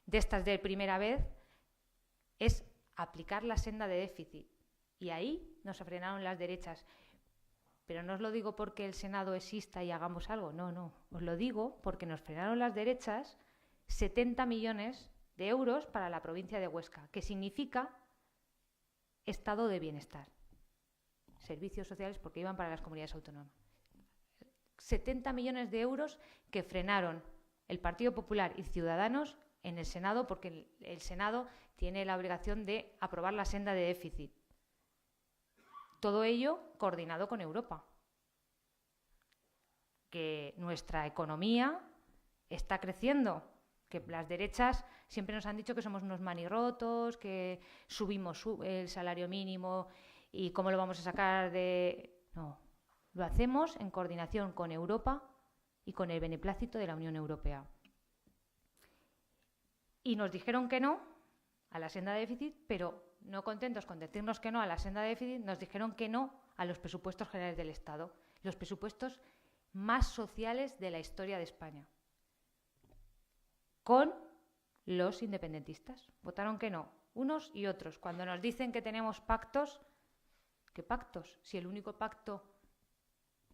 de estas de primera vez es aplicar la senda de déficit. Y ahí nos frenaron las derechas. Pero no os lo digo porque el Senado exista y hagamos algo, no. Os lo digo porque nos frenaron las derechas 70 millones de euros para la provincia de Huesca, que significa estado de bienestar. Servicios sociales porque iban para las comunidades autónomas. 70 millones de euros que frenaron el Partido Popular y Ciudadanos en el Senado porque el Senado tiene la obligación de aprobar la senda de déficit. Todo ello coordinado con Europa. Que nuestra economía está creciendo, que las derechas siempre nos han dicho que somos unos manirrotos, que subimos el salario mínimo y cómo lo vamos a sacar de... No, lo hacemos en coordinación con Europa y con el beneplácito de la Unión Europea. Y nos dijeron que no a la senda de déficit, pero no contentos con decirnos que no a la senda de déficit, nos dijeron que no a los presupuestos generales del Estado, los presupuestos más sociales de la historia de España. Con los independentistas. Votaron que no, unos y otros. Cuando nos dicen que tenemos pactos, ¿qué pactos? Si el único pacto,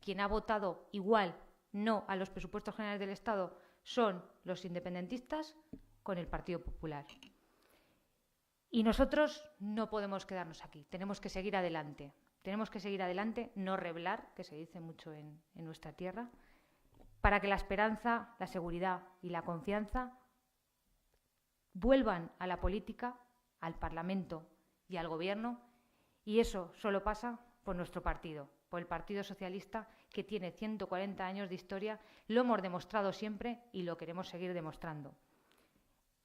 quien ha votado igual no a los presupuestos generales del Estado, son los independentistas con el Partido Popular. Y nosotros no podemos quedarnos aquí, tenemos que seguir adelante. Tenemos que seguir adelante, no reblar, que se dice mucho en nuestra tierra, para que la esperanza, la seguridad y la confianza vuelvan a la política, al Parlamento y al Gobierno, y eso solo pasa por nuestro partido, por el Partido Socialista, que tiene 140 años de historia, lo hemos demostrado siempre y lo queremos seguir demostrando.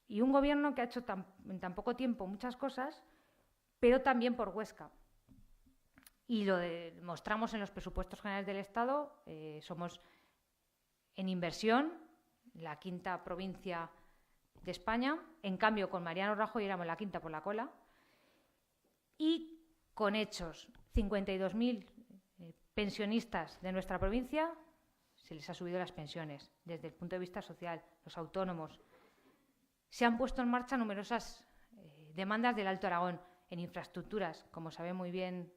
Y un Gobierno que ha hecho en tan poco tiempo muchas cosas, pero también por Huesca. Y lo demostramos en los presupuestos generales del Estado. Somos en inversión la 5ª provincia de España. En cambio, con Mariano Rajoy éramos la 5ª por la cola. Y con hechos, 52.000 pensionistas de nuestra provincia se les ha subido las pensiones desde el punto de vista social, los autónomos. Se han puesto en marcha numerosas demandas del Alto Aragón en infraestructuras, como sabe muy bien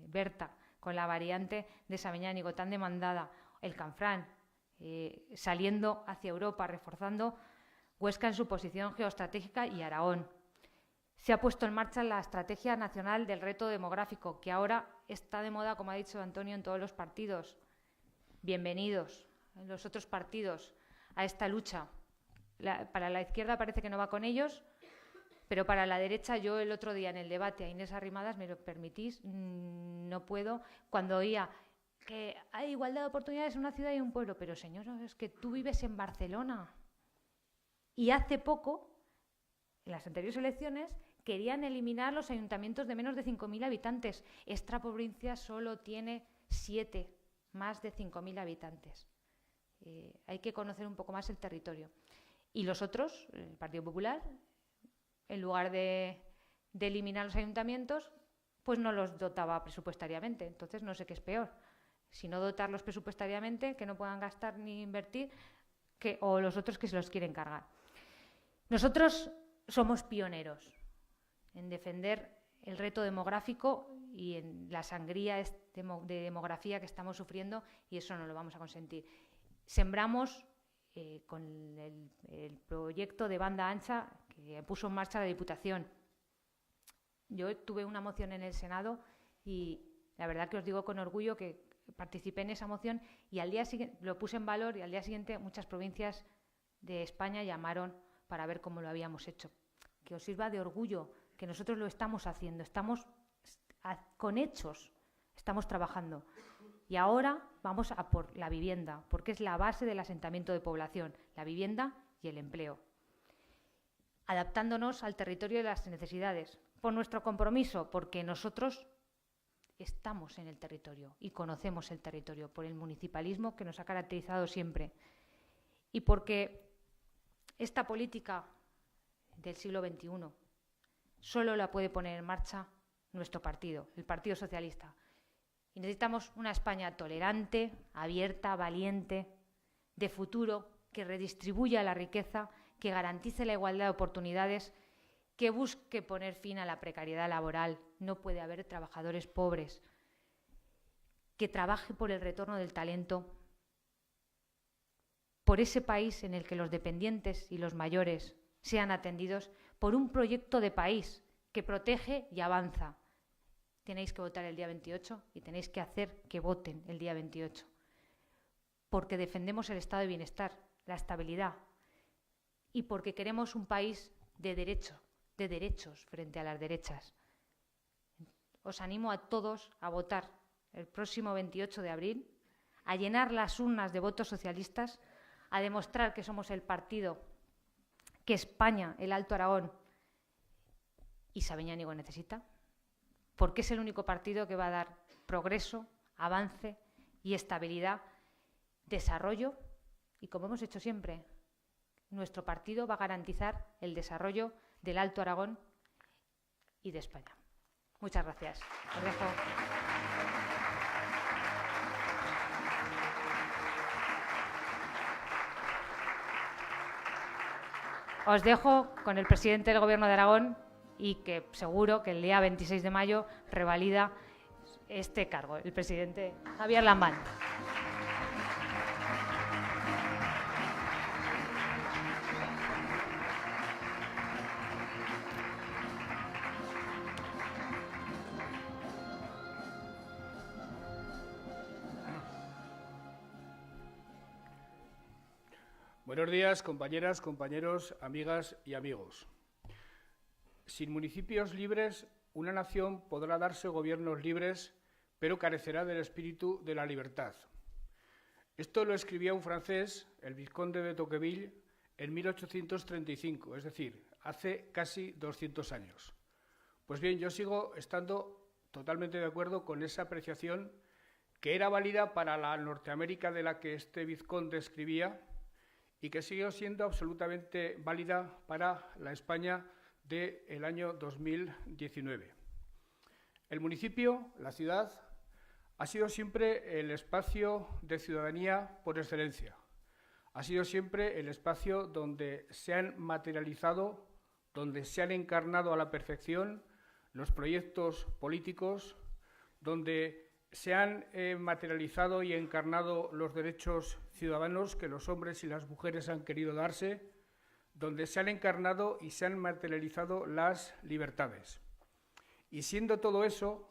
Berta, con la variante de Sabiñánigo tan demandada, el Canfrán, saliendo hacia Europa, reforzando Huesca en su posición geoestratégica y Aragón. Se ha puesto en marcha la Estrategia Nacional del Reto Demográfico, que ahora está de moda, como ha dicho Antonio, en todos los partidos. Bienvenidos los otros partidos a esta lucha. Para la izquierda parece que no va con ellos, pero para la derecha, yo el otro día en el debate a Inés Arrimadas, ¿me lo permitís? No puedo, cuando oía que hay igualdad de oportunidades en una ciudad y un pueblo, pero señor, es que tú vives en Barcelona. Y hace poco, en las anteriores elecciones, querían eliminar los ayuntamientos de menos de 5.000 habitantes. Esta provincia solo tiene 7, más de 5.000 habitantes. Hay que conocer un poco más el territorio. Y los otros, el Partido Popular, en lugar de eliminar los ayuntamientos, pues no los dotaba presupuestariamente. Entonces no sé qué es peor. Si no dotarlos presupuestariamente, que no puedan gastar ni invertir, o los otros que se los quieren cargar. Nosotros somos pioneros en defender el reto demográfico y en la sangría de demografía que estamos sufriendo, y eso no lo vamos a consentir. Sembramos con el proyecto de banda ancha que puso en marcha la Diputación. Yo tuve una moción en el Senado y la verdad que os digo con orgullo que participé en esa moción, y al día siguiente lo puse en valor, y al día siguiente muchas provincias de España llamaron para ver cómo lo habíamos hecho. Que os sirva de orgullo, que nosotros lo estamos haciendo, estamos con hechos, estamos trabajando. Y ahora vamos a por la vivienda, porque es la base del asentamiento de población, la vivienda y el empleo. Adaptándonos al territorio de las necesidades, por nuestro compromiso, porque nosotros estamos en el territorio y conocemos el territorio, por el municipalismo que nos ha caracterizado siempre, y porque esta política del siglo XXI solo la puede poner en marcha nuestro partido, el Partido Socialista. Y necesitamos una España tolerante, abierta, valiente, de futuro, que redistribuya la riqueza, que garantice la igualdad de oportunidades, que busque poner fin a la precariedad laboral. No puede haber trabajadores pobres. Que trabaje por el retorno del talento, por ese país en el que los dependientes y los mayores sean atendidos, por un proyecto de país que protege y avanza. Tenéis que votar el día 28 y tenéis que hacer que voten el día 28, porque defendemos el estado de bienestar, la estabilidad, y porque queremos un país de derechos frente a las derechas. Os animo a todos a votar el próximo 28 de abril, a llenar las urnas de votos socialistas, a demostrar que somos el partido que España, el Alto Aragón y Sabiñánigo necesita, porque es el único partido que va a dar progreso, avance y estabilidad, desarrollo, y como hemos hecho siempre, nuestro partido va a garantizar el desarrollo del Alto Aragón y de España. Muchas gracias. Os dejo. Os dejo con el presidente del Gobierno de Aragón, y que seguro que el día 26 de mayo revalida este cargo, el presidente Javier Lambán. Buenos días, compañeras, compañeros, amigas y amigos. Sin municipios libres, una nación podrá darse gobiernos libres, pero carecerá del espíritu de la libertad. Esto lo escribía un francés, el vizconde de Tocqueville, en 1835, es decir, hace casi 200 años. Pues bien, yo sigo estando totalmente de acuerdo con esa apreciación, que era válida para la Norteamérica de la que este vizconde escribía y que sigue siendo absolutamente válida para la España del año 2019. El municipio, la ciudad, ha sido siempre el espacio de ciudadanía por excelencia. Ha sido siempre el espacio donde se han materializado, donde se han encarnado a la perfección los proyectos políticos, donde se han materializado y encarnado los derechos ciudadanos que los hombres y las mujeres han querido darse, donde se han encarnado y se han materializado las libertades. Y siendo todo eso,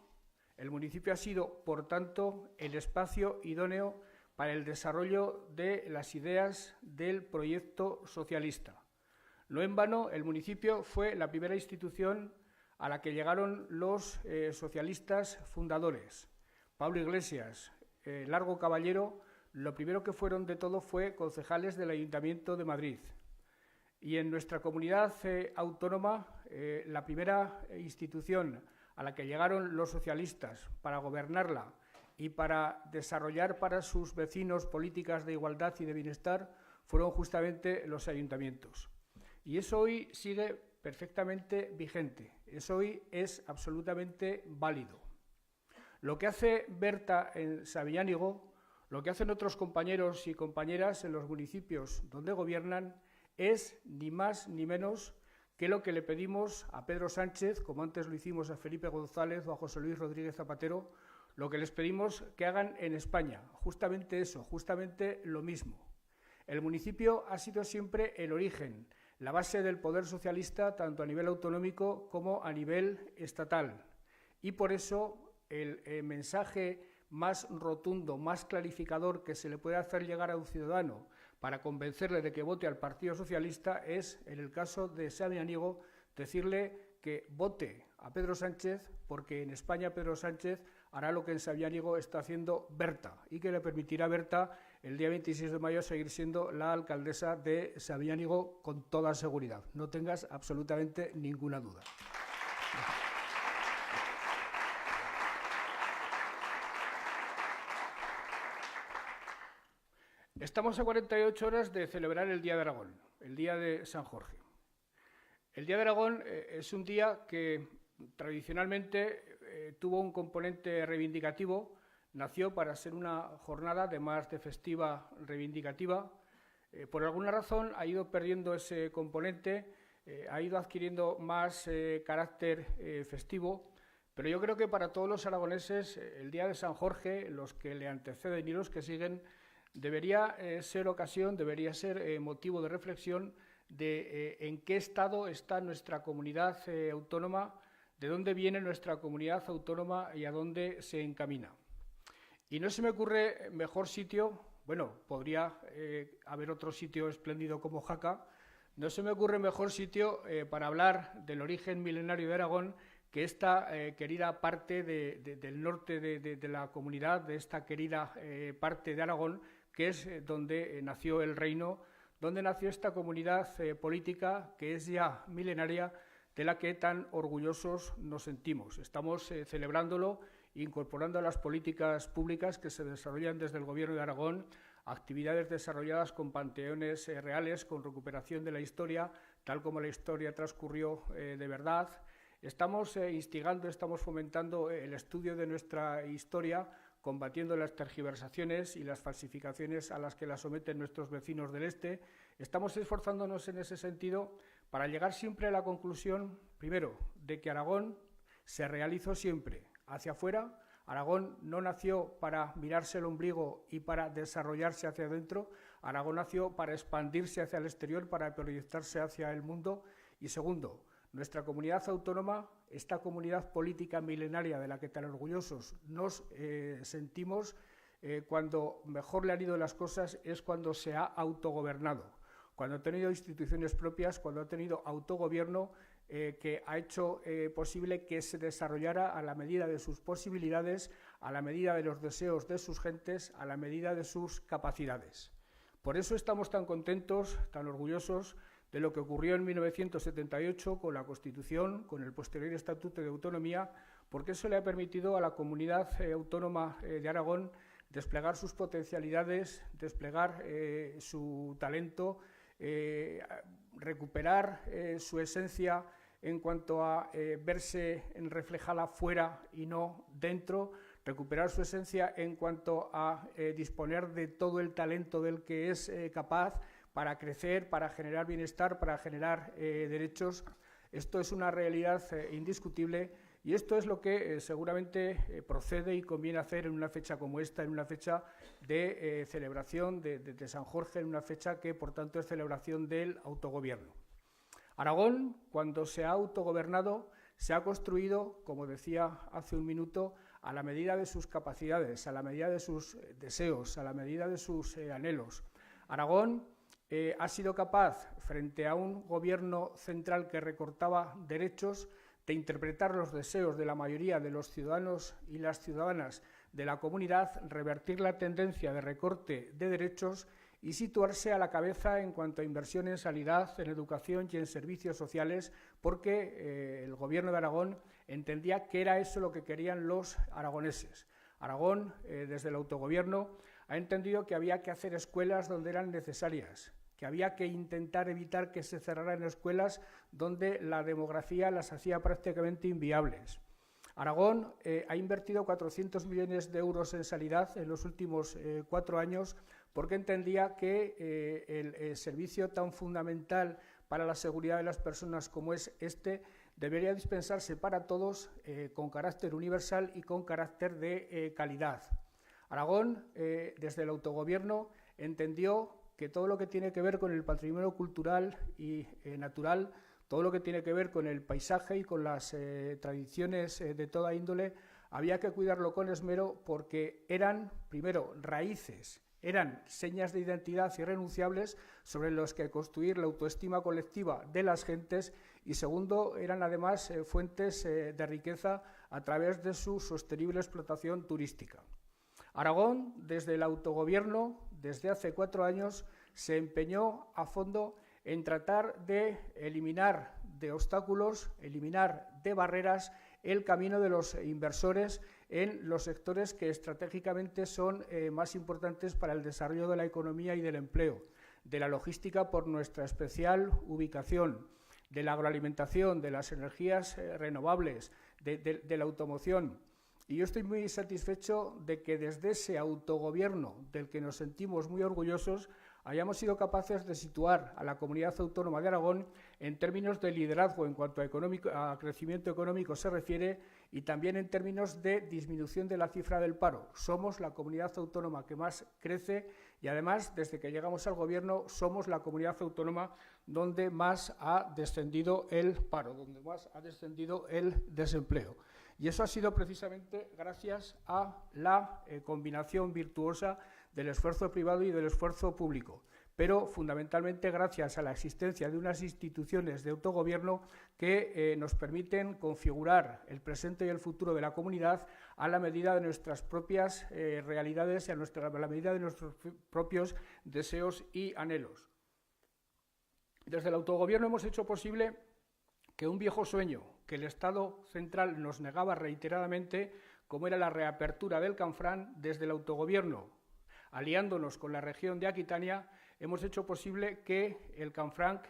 el municipio ha sido, por tanto, el espacio idóneo para el desarrollo de las ideas del proyecto socialista. No en vano, el municipio fue la primera institución a la que llegaron los socialistas fundadores. Pablo Iglesias, Largo Caballero, lo primero que fueron de todo fue concejales del Ayuntamiento de Madrid. Y en nuestra comunidad autónoma, la primera institución a la que llegaron los socialistas para gobernarla y para desarrollar para sus vecinos políticas de igualdad y de bienestar fueron justamente los ayuntamientos. Y eso hoy sigue perfectamente vigente, eso hoy es absolutamente válido. Lo que hace Berta en Sabiñánigo, lo que hacen otros compañeros y compañeras en los municipios donde gobiernan, es ni más ni menos que lo que le pedimos a Pedro Sánchez, como antes lo hicimos a Felipe González o a José Luis Rodríguez Zapatero, lo que les pedimos que hagan en España, justamente eso, justamente lo mismo. El municipio ha sido siempre el origen, la base del poder socialista, tanto a nivel autonómico como a nivel estatal. Y por eso el mensaje más rotundo, más clarificador que se le puede hacer llegar a un ciudadano para convencerle de que vote al Partido Socialista es, en el caso de Sabiñánigo, decirle que vote a Pedro Sánchez, porque en España Pedro Sánchez hará lo que en Sabiñánigo está haciendo Berta, y que le permitirá a Berta el día 26 de mayo seguir siendo la alcaldesa de Sabiñánigo con toda seguridad. No tengas absolutamente ninguna duda. Estamos a 48 horas de celebrar el Día de Aragón, el Día de San Jorge. El Día de Aragón es un día que tradicionalmente tuvo un componente reivindicativo, nació para ser una jornada de festiva reivindicativa. Por alguna razón ha ido perdiendo ese componente, ha ido adquiriendo más carácter festivo, pero yo creo que para todos los aragoneses el Día de San Jorge, los que le anteceden y los que siguen, debería ser ocasión, debería ser motivo de reflexión de en qué estado está nuestra comunidad autónoma, de dónde viene nuestra comunidad autónoma y a dónde se encamina. Y no se me ocurre mejor sitio, bueno, podría haber otro sitio espléndido como Jaca, no se me ocurre mejor sitio para hablar del origen milenario de Aragón que esta querida parte del norte de la comunidad, de esta querida parte de Aragón, que es donde nació el reino, donde nació esta comunidad política que es ya milenaria, de la que tan orgullosos nos sentimos. Estamos celebrándolo, incorporando a las políticas públicas que se desarrollan desde el Gobierno de Aragón, actividades desarrolladas con panteones reales, con recuperación de la historia, tal como la historia transcurrió de verdad. Estamos instigando, estamos fomentando el estudio de nuestra historia, combatiendo las tergiversaciones y las falsificaciones a las que la someten nuestros vecinos del este. Estamos esforzándonos en ese sentido para llegar siempre a la conclusión, primero, de que Aragón se realizó siempre hacia afuera. Aragón no nació para mirarse el ombligo y para desarrollarse hacia adentro. Aragón nació para expandirse hacia el exterior, para proyectarse hacia el mundo. Y segundo, nuestra comunidad autónoma, esta comunidad política milenaria de la que tan orgullosos nos sentimos, cuando mejor le han ido las cosas es cuando se ha autogobernado, cuando ha tenido instituciones propias, cuando ha tenido autogobierno que ha hecho posible que se desarrollara a la medida de sus posibilidades, a la medida de los deseos de sus gentes, a la medida de sus capacidades. Por eso estamos tan contentos, tan orgullosos de lo que ocurrió en 1978 con la Constitución, con el posterior Estatuto de Autonomía, porque eso le ha permitido a la comunidad autónoma de Aragón desplegar sus potencialidades, desplegar su talento, recuperar su esencia en cuanto a verse reflejada fuera y no dentro, recuperar su esencia en cuanto a disponer de todo el talento del que es capaz para crecer, para generar bienestar, para generar derechos. Esto es una realidad indiscutible y esto es lo que seguramente procede y conviene hacer en una fecha como esta, en una fecha de celebración de San Jorge, en una fecha que, por tanto, es celebración del autogobierno. Aragón, cuando se ha autogobernado, se ha construido, como decía hace un minuto, a la medida de sus capacidades, a la medida de sus deseos, a la medida de sus anhelos. Aragón ha sido capaz, frente a un gobierno central que recortaba derechos, de interpretar los deseos de la mayoría de los ciudadanos y las ciudadanas de la comunidad, revertir la tendencia de recorte de derechos y situarse a la cabeza en cuanto a inversión en sanidad, en educación y en servicios sociales, porque el Gobierno de Aragón entendía que era eso lo que querían los aragoneses. Aragón, desde el autogobierno, ha entendido que había que hacer escuelas donde eran necesarias, que había que intentar evitar que se cerraran escuelas donde la demografía las hacía prácticamente inviables. Aragón ha invertido 400 millones de euros en sanidad en los últimos 4 años porque entendía que el servicio tan fundamental para la seguridad de las personas como es este, debería dispensarse para todos con carácter universal y con carácter de calidad. Aragón, desde el autogobierno, entendió que todo lo que tiene que ver con el patrimonio cultural y natural, todo lo que tiene que ver con el paisaje y con las tradiciones de toda índole, había que cuidarlo con esmero porque eran, primero, raíces, eran señas de identidad irrenunciables sobre los que construir la autoestima colectiva de las gentes y, segundo, eran además fuentes de riqueza a través de su sostenible explotación turística. Aragón, desde el autogobierno, desde hace 4 años, se empeñó a fondo en tratar de eliminar de obstáculos, eliminar de barreras el camino de los inversores en los sectores que estratégicamente son más importantes para el desarrollo de la economía y del empleo, de la logística por nuestra especial ubicación, de la agroalimentación, de las energías renovables, de la automoción. Y yo estoy muy satisfecho de que desde ese autogobierno del que nos sentimos muy orgullosos hayamos sido capaces de situar a la Comunidad Autónoma de Aragón en términos de liderazgo en cuanto a crecimiento económico se refiere y también en términos de disminución de la cifra del paro. Somos la comunidad autónoma que más crece y además, desde que llegamos al Gobierno, somos la comunidad autónoma donde más ha descendido el paro, donde más ha descendido el desempleo. Y eso ha sido precisamente gracias a la combinación virtuosa del esfuerzo privado y del esfuerzo público, pero fundamentalmente gracias a la existencia de unas instituciones de autogobierno que nos permiten configurar el presente y el futuro de la comunidad a la medida de nuestras propias realidades y a la medida de nuestros propios deseos y anhelos. Desde el autogobierno hemos hecho posible que un viejo sueño que el Estado central nos negaba reiteradamente, como era la reapertura del Canfranc, desde el autogobierno, aliándonos con la región de Aquitania, hemos hecho posible que el Canfranc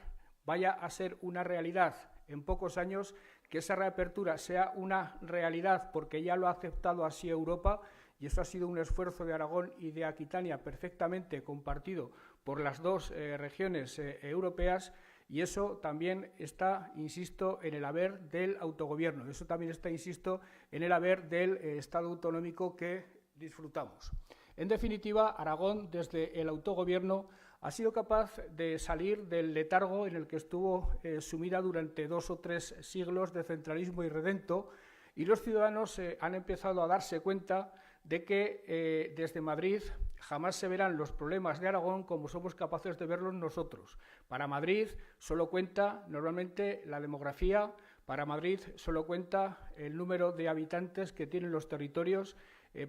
vaya a ser una realidad en pocos años, que esa reapertura sea una realidad porque ya lo ha aceptado así Europa, y eso ha sido un esfuerzo de Aragón y de Aquitania perfectamente compartido por las dos regiones europeas. Y eso también está, insisto, en el haber del autogobierno. Eso también está, insisto, en el haber del Estado autonómico que disfrutamos. En definitiva, Aragón, desde el autogobierno, ha sido capaz de salir del letargo en el que estuvo sumida durante 2 o 3 siglos de centralismo irredento, y los ciudadanos han empezado a darse cuenta de que desde Madrid jamás se verán los problemas de Aragón como somos capaces de verlos nosotros. Para Madrid solo cuenta normalmente la demografía, para Madrid solo cuenta el número de habitantes que tienen los territorios,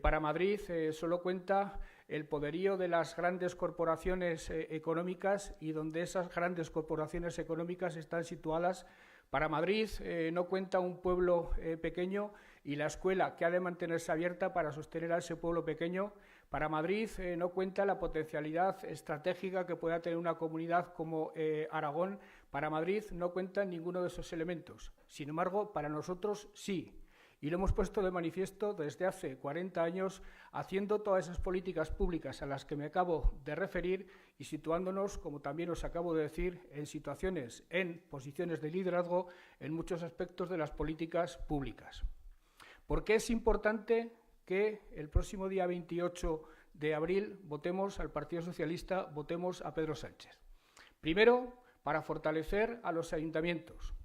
para Madrid solo cuenta el poderío de las grandes corporaciones económicas y donde esas grandes corporaciones económicas están situadas. Para Madrid no cuenta un pueblo pequeño y la escuela que ha de mantenerse abierta para sostener a ese pueblo pequeño. Para Madrid no cuenta la potencialidad estratégica que pueda tener una comunidad como Aragón. Para Madrid no cuenta ninguno de esos elementos. Sin embargo, para nosotros sí. Y lo hemos puesto de manifiesto desde hace 40 años, haciendo todas esas políticas públicas a las que me acabo de referir y situándonos, como también os acabo de decir, en posiciones de liderazgo en muchos aspectos de las políticas públicas. ¿Por qué es importante que el próximo día 28 de abril votemos al Partido Socialista, votemos a Pedro Sánchez? Primero, para fortalecer a los ayuntamientos.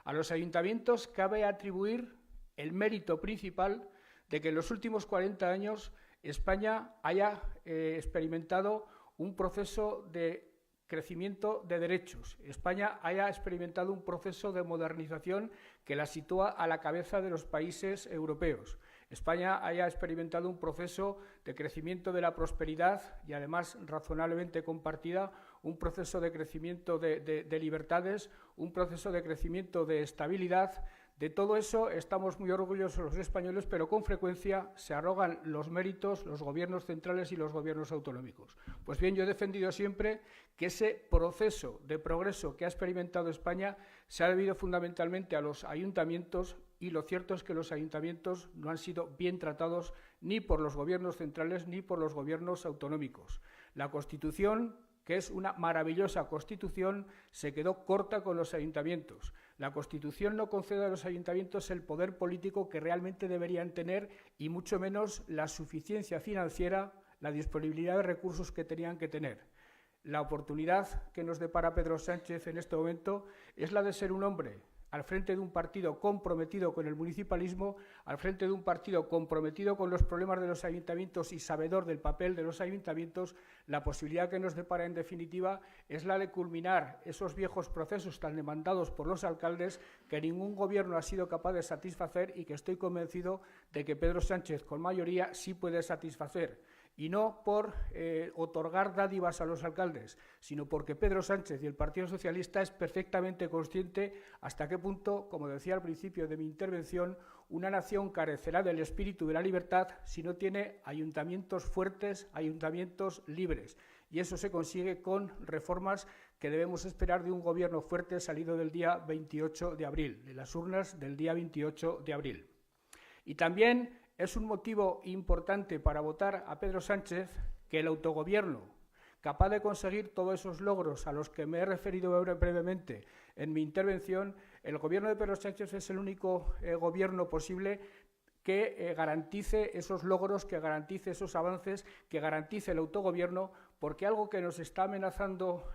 A los ayuntamientos cabe atribuir el mérito principal de que en los últimos 40 años España haya experimentado un proceso de crecimiento de derechos. España haya experimentado un proceso de modernización que la sitúa a la cabeza de los países europeos. España haya experimentado un proceso de crecimiento de la prosperidad y además razonablemente compartida, un proceso de crecimiento de libertades, un proceso de crecimiento de estabilidad. De todo eso estamos muy orgullosos los españoles, pero con frecuencia se arrogan los méritos los gobiernos centrales y los gobiernos autonómicos. Pues bien, yo he defendido siempre que ese proceso de progreso que ha experimentado España se ha debido fundamentalmente a los ayuntamientos, y lo cierto es que los ayuntamientos no han sido bien tratados ni por los gobiernos centrales ni por los gobiernos autonómicos. La Constitución que es una maravillosa Constitución, se quedó corta con los ayuntamientos. La Constitución no concede a los ayuntamientos el poder político que realmente deberían tener y mucho menos la suficiencia financiera, la disponibilidad de recursos que tenían que tener. La oportunidad que nos depara Pedro Sánchez en este momento es la de ser un hombre al frente de un partido comprometido con el municipalismo, al frente de un partido comprometido con los problemas de los ayuntamientos y sabedor del papel de los ayuntamientos. La posibilidad que nos depara, en definitiva, es la de culminar esos viejos procesos tan demandados por los alcaldes que ningún gobierno ha sido capaz de satisfacer y que estoy convencido de que Pedro Sánchez, con mayoría, sí puede satisfacer. Y no por otorgar dádivas a los alcaldes, sino porque Pedro Sánchez y el Partido Socialista es perfectamente consciente hasta qué punto, como decía al principio de mi intervención, una nación carecerá del espíritu de la libertad si no tiene ayuntamientos fuertes, ayuntamientos libres. Y eso se consigue con reformas que debemos esperar de un gobierno fuerte salido del día 28 de abril, de las urnas del día 28 de abril. Y también es un motivo importante para votar a Pedro Sánchez que el autogobierno, capaz de conseguir todos esos logros a los que me he referido brevemente en mi intervención, el gobierno de Pedro Sánchez es el único gobierno posible que garantice esos logros, que garantice esos avances, que garantice el autogobierno, porque algo que nos está amenazando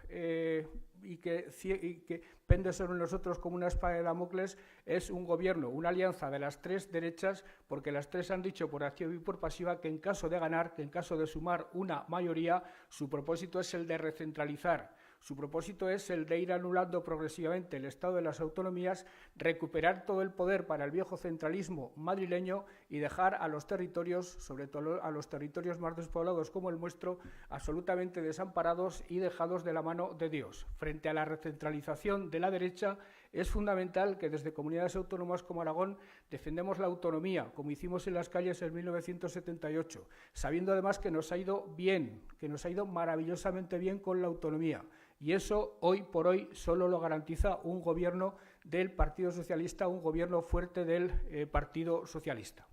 y que pende sobre nosotros como una espada de Damocles es un gobierno, una alianza de las tres derechas, porque las tres han dicho por activa y por pasiva que en caso de ganar, que en caso de sumar una mayoría, su propósito es el de recentralizar. Su propósito es el de ir anulando progresivamente el Estado de las autonomías, recuperar todo el poder para el viejo centralismo madrileño y dejar a los territorios, sobre todo a los territorios más despoblados como el nuestro, absolutamente desamparados y dejados de la mano de Dios. Frente a la recentralización de la derecha, es fundamental que desde comunidades autónomas como Aragón defendemos la autonomía, como hicimos en las calles en 1978, sabiendo además que nos ha ido bien, que nos ha ido maravillosamente bien con la autonomía. Y eso, hoy por hoy, solo lo garantiza un gobierno del Partido Socialista, un gobierno fuerte del Partido Socialista.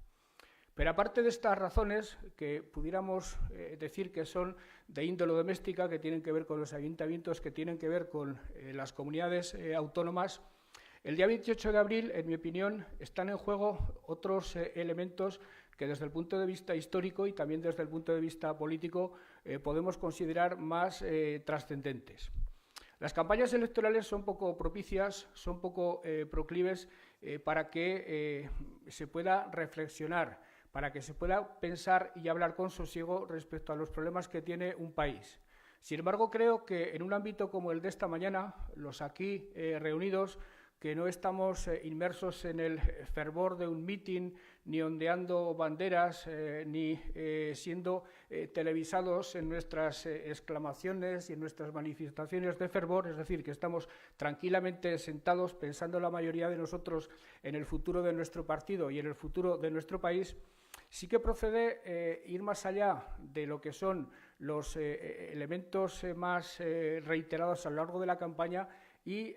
Pero aparte de estas razones, que pudiéramos decir que son de índole doméstica, que tienen que ver con los ayuntamientos, que tienen que ver con las comunidades autónomas, el día 28 de abril, en mi opinión, están en juego otros elementos que desde el punto de vista histórico y también desde el punto de vista político podemos considerar más trascendentes. Las campañas electorales son poco propicias, son poco proclives para que se pueda reflexionar, para que se pueda pensar y hablar con sosiego respecto a los problemas que tiene un país. Sin embargo, creo que en un ámbito como el de esta mañana, los aquí reunidos, que no estamos inmersos en el fervor de un mitin, ni ondeando banderas, ni siendo televisados en nuestras exclamaciones y en nuestras manifestaciones de fervor, es decir, que estamos tranquilamente sentados pensando la mayoría de nosotros en el futuro de nuestro partido y en el futuro de nuestro país. Sí que procede ir más allá de lo que son los elementos más reiterados a lo largo de la campaña y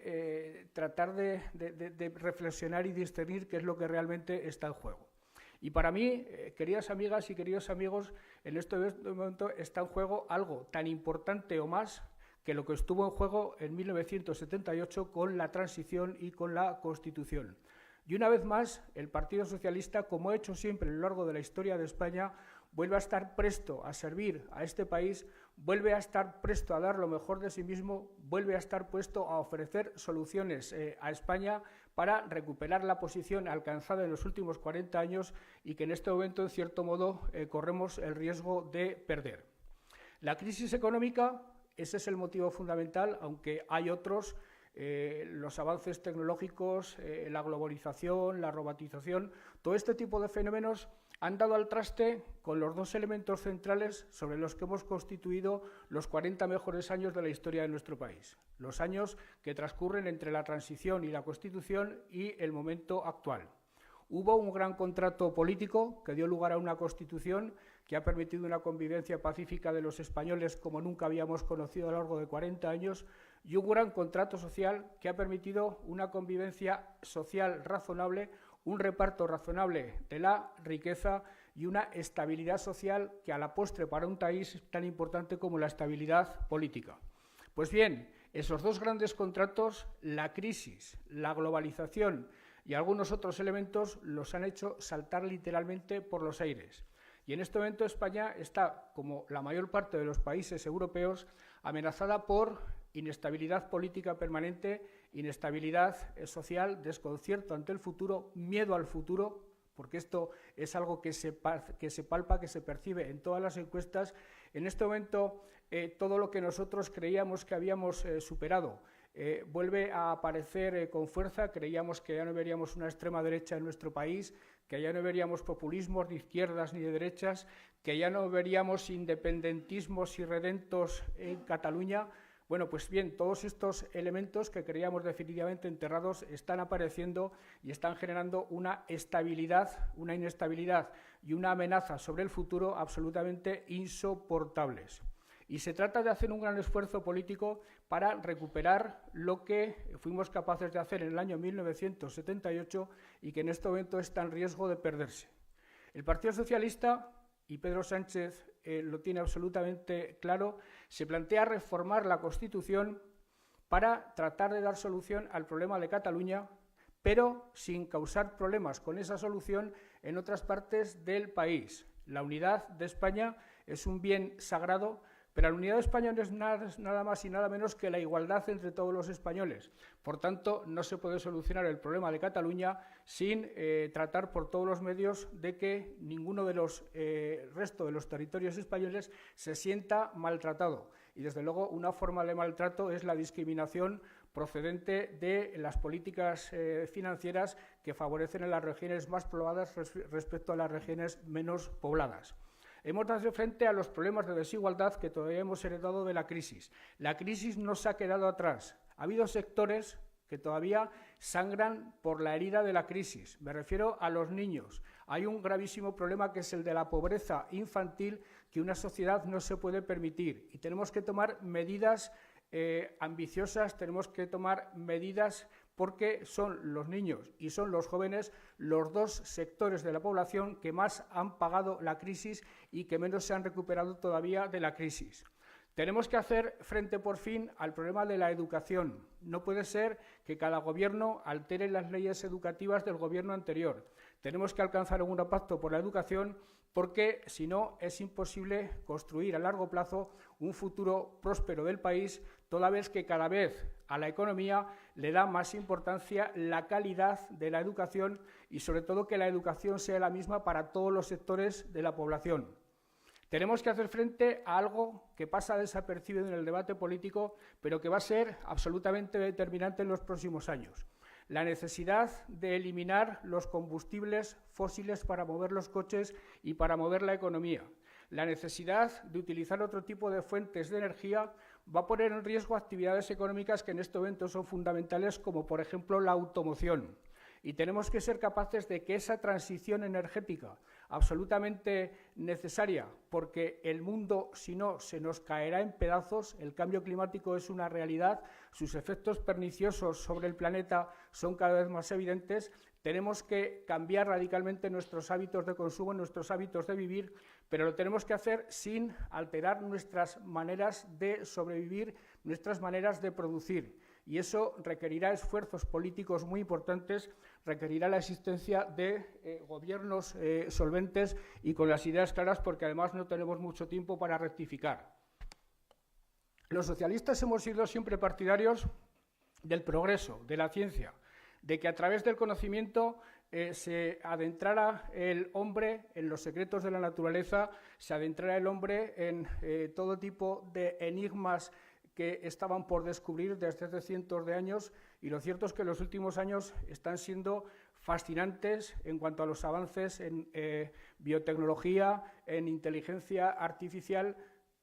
tratar de reflexionar y discernir qué es lo que realmente está en juego. Y para mí, queridas amigas y queridos amigos, en este momento está en juego algo tan importante o más que lo que estuvo en juego en 1978 con la transición y con la Constitución. Y una vez más, el Partido Socialista, como ha hecho siempre a lo largo de la historia de España, vuelve a estar presto a servir a este país, vuelve a estar presto a dar lo mejor de sí mismo, vuelve a estar puesto a ofrecer soluciones a España para recuperar la posición alcanzada en los últimos 40 años y que en este momento, en cierto modo, corremos el riesgo de perder. La crisis económica, ese es el motivo fundamental, aunque hay otros, los avances tecnológicos, la globalización, la robotización, todo este tipo de fenómenos han dado al traste con los dos elementos centrales sobre los que hemos constituido los 40 mejores años de la historia de nuestro país, los años que transcurren entre la transición y la Constitución y el momento actual. Hubo un gran contrato político que dio lugar a una Constitución que ha permitido una convivencia pacífica de los españoles como nunca habíamos conocido a lo largo de 40 años, y un gran contrato social que ha permitido una convivencia social razonable, un reparto razonable de la riqueza y una estabilidad social que a la postre para un país es tan importante como la estabilidad política. Pues bien, esos dos grandes contratos, la crisis, la globalización y algunos otros elementos los han hecho saltar literalmente por los aires. Y en este momento España está, como la mayor parte de los países europeos, amenazada por inestabilidad política permanente, inestabilidad social, desconcierto ante el futuro, miedo al futuro, porque esto es algo que se palpa, que se percibe en todas las encuestas. En este momento, todo lo que nosotros creíamos que habíamos superado vuelve a aparecer con fuerza. Creíamos que ya no veríamos una extrema derecha en nuestro país, que ya no veríamos populismos de izquierdas ni de derechas, que ya no veríamos independentismos irredentos en Cataluña. Bueno, pues bien, todos estos elementos que creíamos definitivamente enterrados están apareciendo y están generando una estabilidad, una inestabilidad y una amenaza sobre el futuro absolutamente insoportables. Y se trata de hacer un gran esfuerzo político para recuperar lo que fuimos capaces de hacer en el año 1978 y que en este momento está en riesgo de perderse. El Partido Socialista, y Pedro Sánchez lo tiene absolutamente claro, se plantea reformar la Constitución para tratar de dar solución al problema de Cataluña, pero sin causar problemas con esa solución en otras partes del país. La unidad de España es un bien sagrado, pero la unidad de España no es nada más y nada menos que la igualdad entre todos los españoles. Por tanto, no se puede solucionar el problema de Cataluña sin tratar por todos los medios de que ninguno de los resto de los territorios españoles se sienta maltratado. Y, desde luego, una forma de maltrato es la discriminación procedente de las políticas financieras que favorecen a las regiones más pobladas respecto a las regiones menos pobladas. Hemos de hacer frente a los problemas de desigualdad que todavía hemos heredado de la crisis. La crisis no se ha quedado atrás. Ha habido sectores que todavía sangran por la herida de la crisis. Me refiero a los niños. Hay un gravísimo problema que es el de la pobreza infantil que una sociedad no se puede permitir. Y tenemos que tomar medidas ambiciosas, tenemos que tomar medidas porque son los niños y son los jóvenes los dos sectores de la población que más han pagado la crisis y que menos se han recuperado todavía de la crisis. Tenemos que hacer frente, por fin, al problema de la educación. No puede ser que cada gobierno altere las leyes educativas del gobierno anterior. Tenemos que alcanzar un pacto por la educación porque, si no, es imposible construir a largo plazo un futuro próspero del país, toda vez que cada vez a la economía le da más importancia la calidad de la educación y, sobre todo, que la educación sea la misma para todos los sectores de la población. Tenemos que hacer frente a algo que pasa desapercibido en el debate político, pero que va a ser absolutamente determinante en los próximos años. La necesidad de eliminar los combustibles fósiles para mover los coches y para mover la economía. La necesidad de utilizar otro tipo de fuentes de energía va a poner en riesgo actividades económicas que en este momento son fundamentales, como por ejemplo la automoción. Y tenemos que ser capaces de que esa transición energética, absolutamente necesaria, porque el mundo, si no, se nos caerá en pedazos. El cambio climático es una realidad, sus efectos perniciosos sobre el planeta son cada vez más evidentes. Tenemos que cambiar radicalmente nuestros hábitos de consumo, nuestros hábitos de vivir, pero lo tenemos que hacer sin alterar nuestras maneras de sobrevivir, nuestras maneras de producir. Y eso requerirá esfuerzos políticos muy importantes, requerirá la existencia de gobiernos solventes y con las ideas claras, porque además no tenemos mucho tiempo para rectificar. Los socialistas hemos sido siempre partidarios del progreso, de la ciencia, de que a través del conocimiento se adentrara el hombre en los secretos de la naturaleza, se adentrara el hombre en todo tipo de enigmas que estaban por descubrir desde hace cientos de años, y lo cierto es que los últimos años están siendo fascinantes en cuanto a los avances en biotecnología, en inteligencia artificial,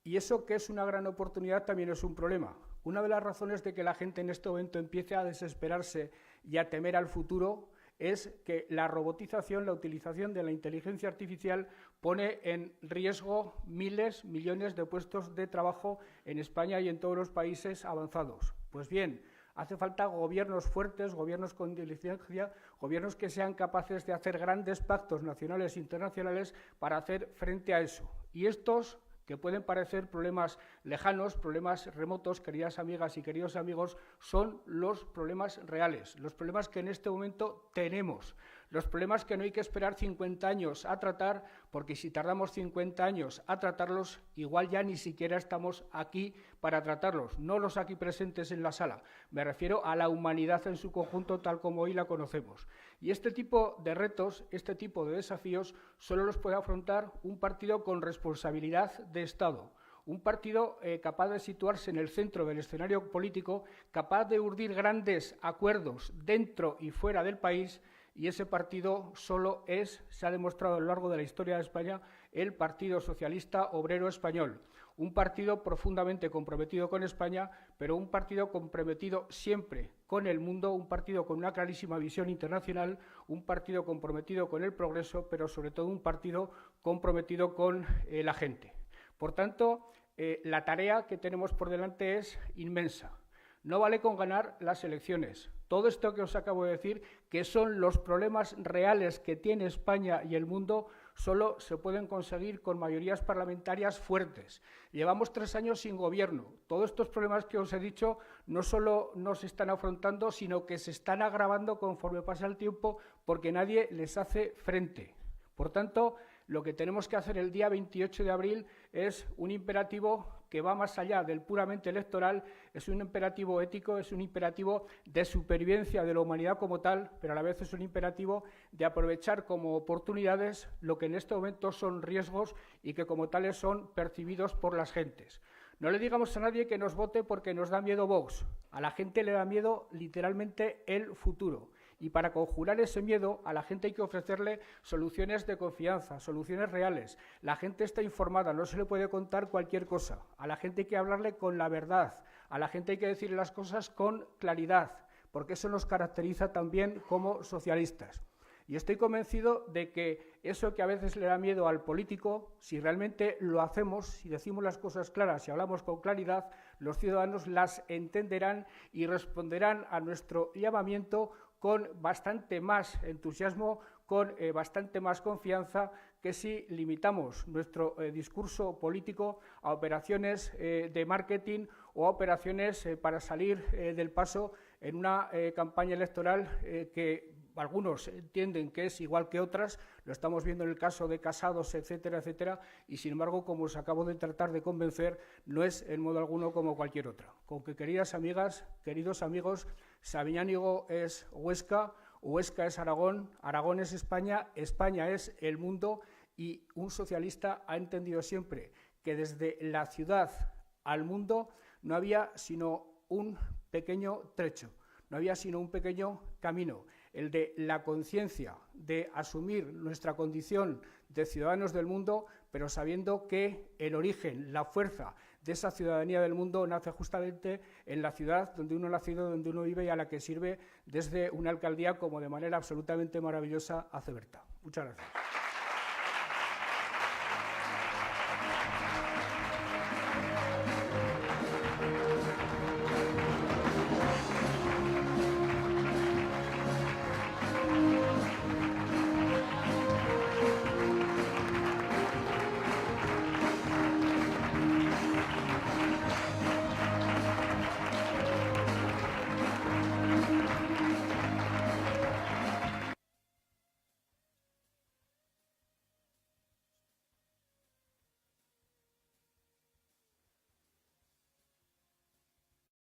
y eso, que es una gran oportunidad, también es un problema. Una de las razones de que la gente en este momento empiece a desesperarse y a temer al futuro es que la robotización, la utilización de la inteligencia artificial pone en riesgo miles, millones de puestos de trabajo en España y en todos los países avanzados. Pues bien, hace falta gobiernos fuertes, gobiernos con inteligencia, gobiernos que sean capaces de hacer grandes pactos nacionales e internacionales para hacer frente a eso. Y estos que pueden parecer problemas lejanos, problemas remotos, queridas amigas y queridos amigos, son los problemas reales, los problemas que en este momento tenemos, los problemas que no hay que esperar 50 años a tratar, porque si tardamos 50 años a tratarlos, igual ya ni siquiera estamos aquí para tratarlos, no los aquí presentes en la sala. Me refiero a la humanidad en su conjunto tal como hoy la conocemos. Y este tipo de retos, este tipo de desafíos, solo los puede afrontar un partido con responsabilidad de Estado. Un partido capaz de situarse en el centro del escenario político, capaz de urdir grandes acuerdos dentro y fuera del país, y ese partido solo se ha demostrado a lo largo de la historia de España, el Partido Socialista Obrero Español. Un partido profundamente comprometido con España, pero un partido comprometido siempre con el mundo, un partido con una clarísima visión internacional, un partido comprometido con el progreso, pero sobre todo un partido comprometido con la gente. Por tanto, la tarea que tenemos por delante es inmensa. No vale con ganar las elecciones. Todo esto que os acabo de decir, que son los problemas reales que tiene España y el mundo, solo se pueden conseguir con mayorías parlamentarias fuertes. Llevamos 3 años sin gobierno. Todos estos problemas que os he dicho no solo no se están afrontando, sino que se están agravando conforme pasa el tiempo porque nadie les hace frente. Por tanto, lo que tenemos que hacer el día 28 de abril es un imperativo que va más allá del puramente electoral, es un imperativo ético, es un imperativo de supervivencia de la humanidad como tal, pero a la vez es un imperativo de aprovechar como oportunidades lo que en este momento son riesgos y que como tales son percibidos por las gentes. No le digamos a nadie que nos vote porque nos da miedo Vox. A la gente le da miedo literalmente el futuro. Y para conjurar ese miedo, a la gente hay que ofrecerle soluciones de confianza, soluciones reales. La gente está informada, no se le puede contar cualquier cosa. A la gente hay que hablarle con la verdad. A la gente hay que decirle las cosas con claridad, porque eso nos caracteriza también como socialistas. Y estoy convencido de que eso que a veces le da miedo al político, si realmente lo hacemos, si decimos las cosas claras, si hablamos con claridad, los ciudadanos las entenderán y responderán a nuestro llamamiento con bastante más entusiasmo, con bastante más confianza que si limitamos nuestro discurso político a operaciones de marketing o a operaciones para salir del paso en una campaña electoral que algunos entienden que es igual que otras, lo estamos viendo en el caso de Casados, etcétera, etcétera, y sin embargo, como os acabo de tratar de convencer, no es en modo alguno como cualquier otra. Con que, queridas amigas, queridos amigos, Sabiñánigo es Huesca, Huesca es Aragón, Aragón es España, España es el mundo, y un socialista ha entendido siempre que desde la ciudad al mundo no había sino un pequeño trecho, no había sino un pequeño camino, el de la conciencia, de asumir nuestra condición de ciudadanos del mundo, pero sabiendo que el origen, la fuerza de esa ciudadanía del mundo nace justamente en la ciudad donde uno ha nacido, donde uno vive y a la que sirve desde una alcaldía como de manera absolutamente maravillosa hace Berta. Muchas gracias.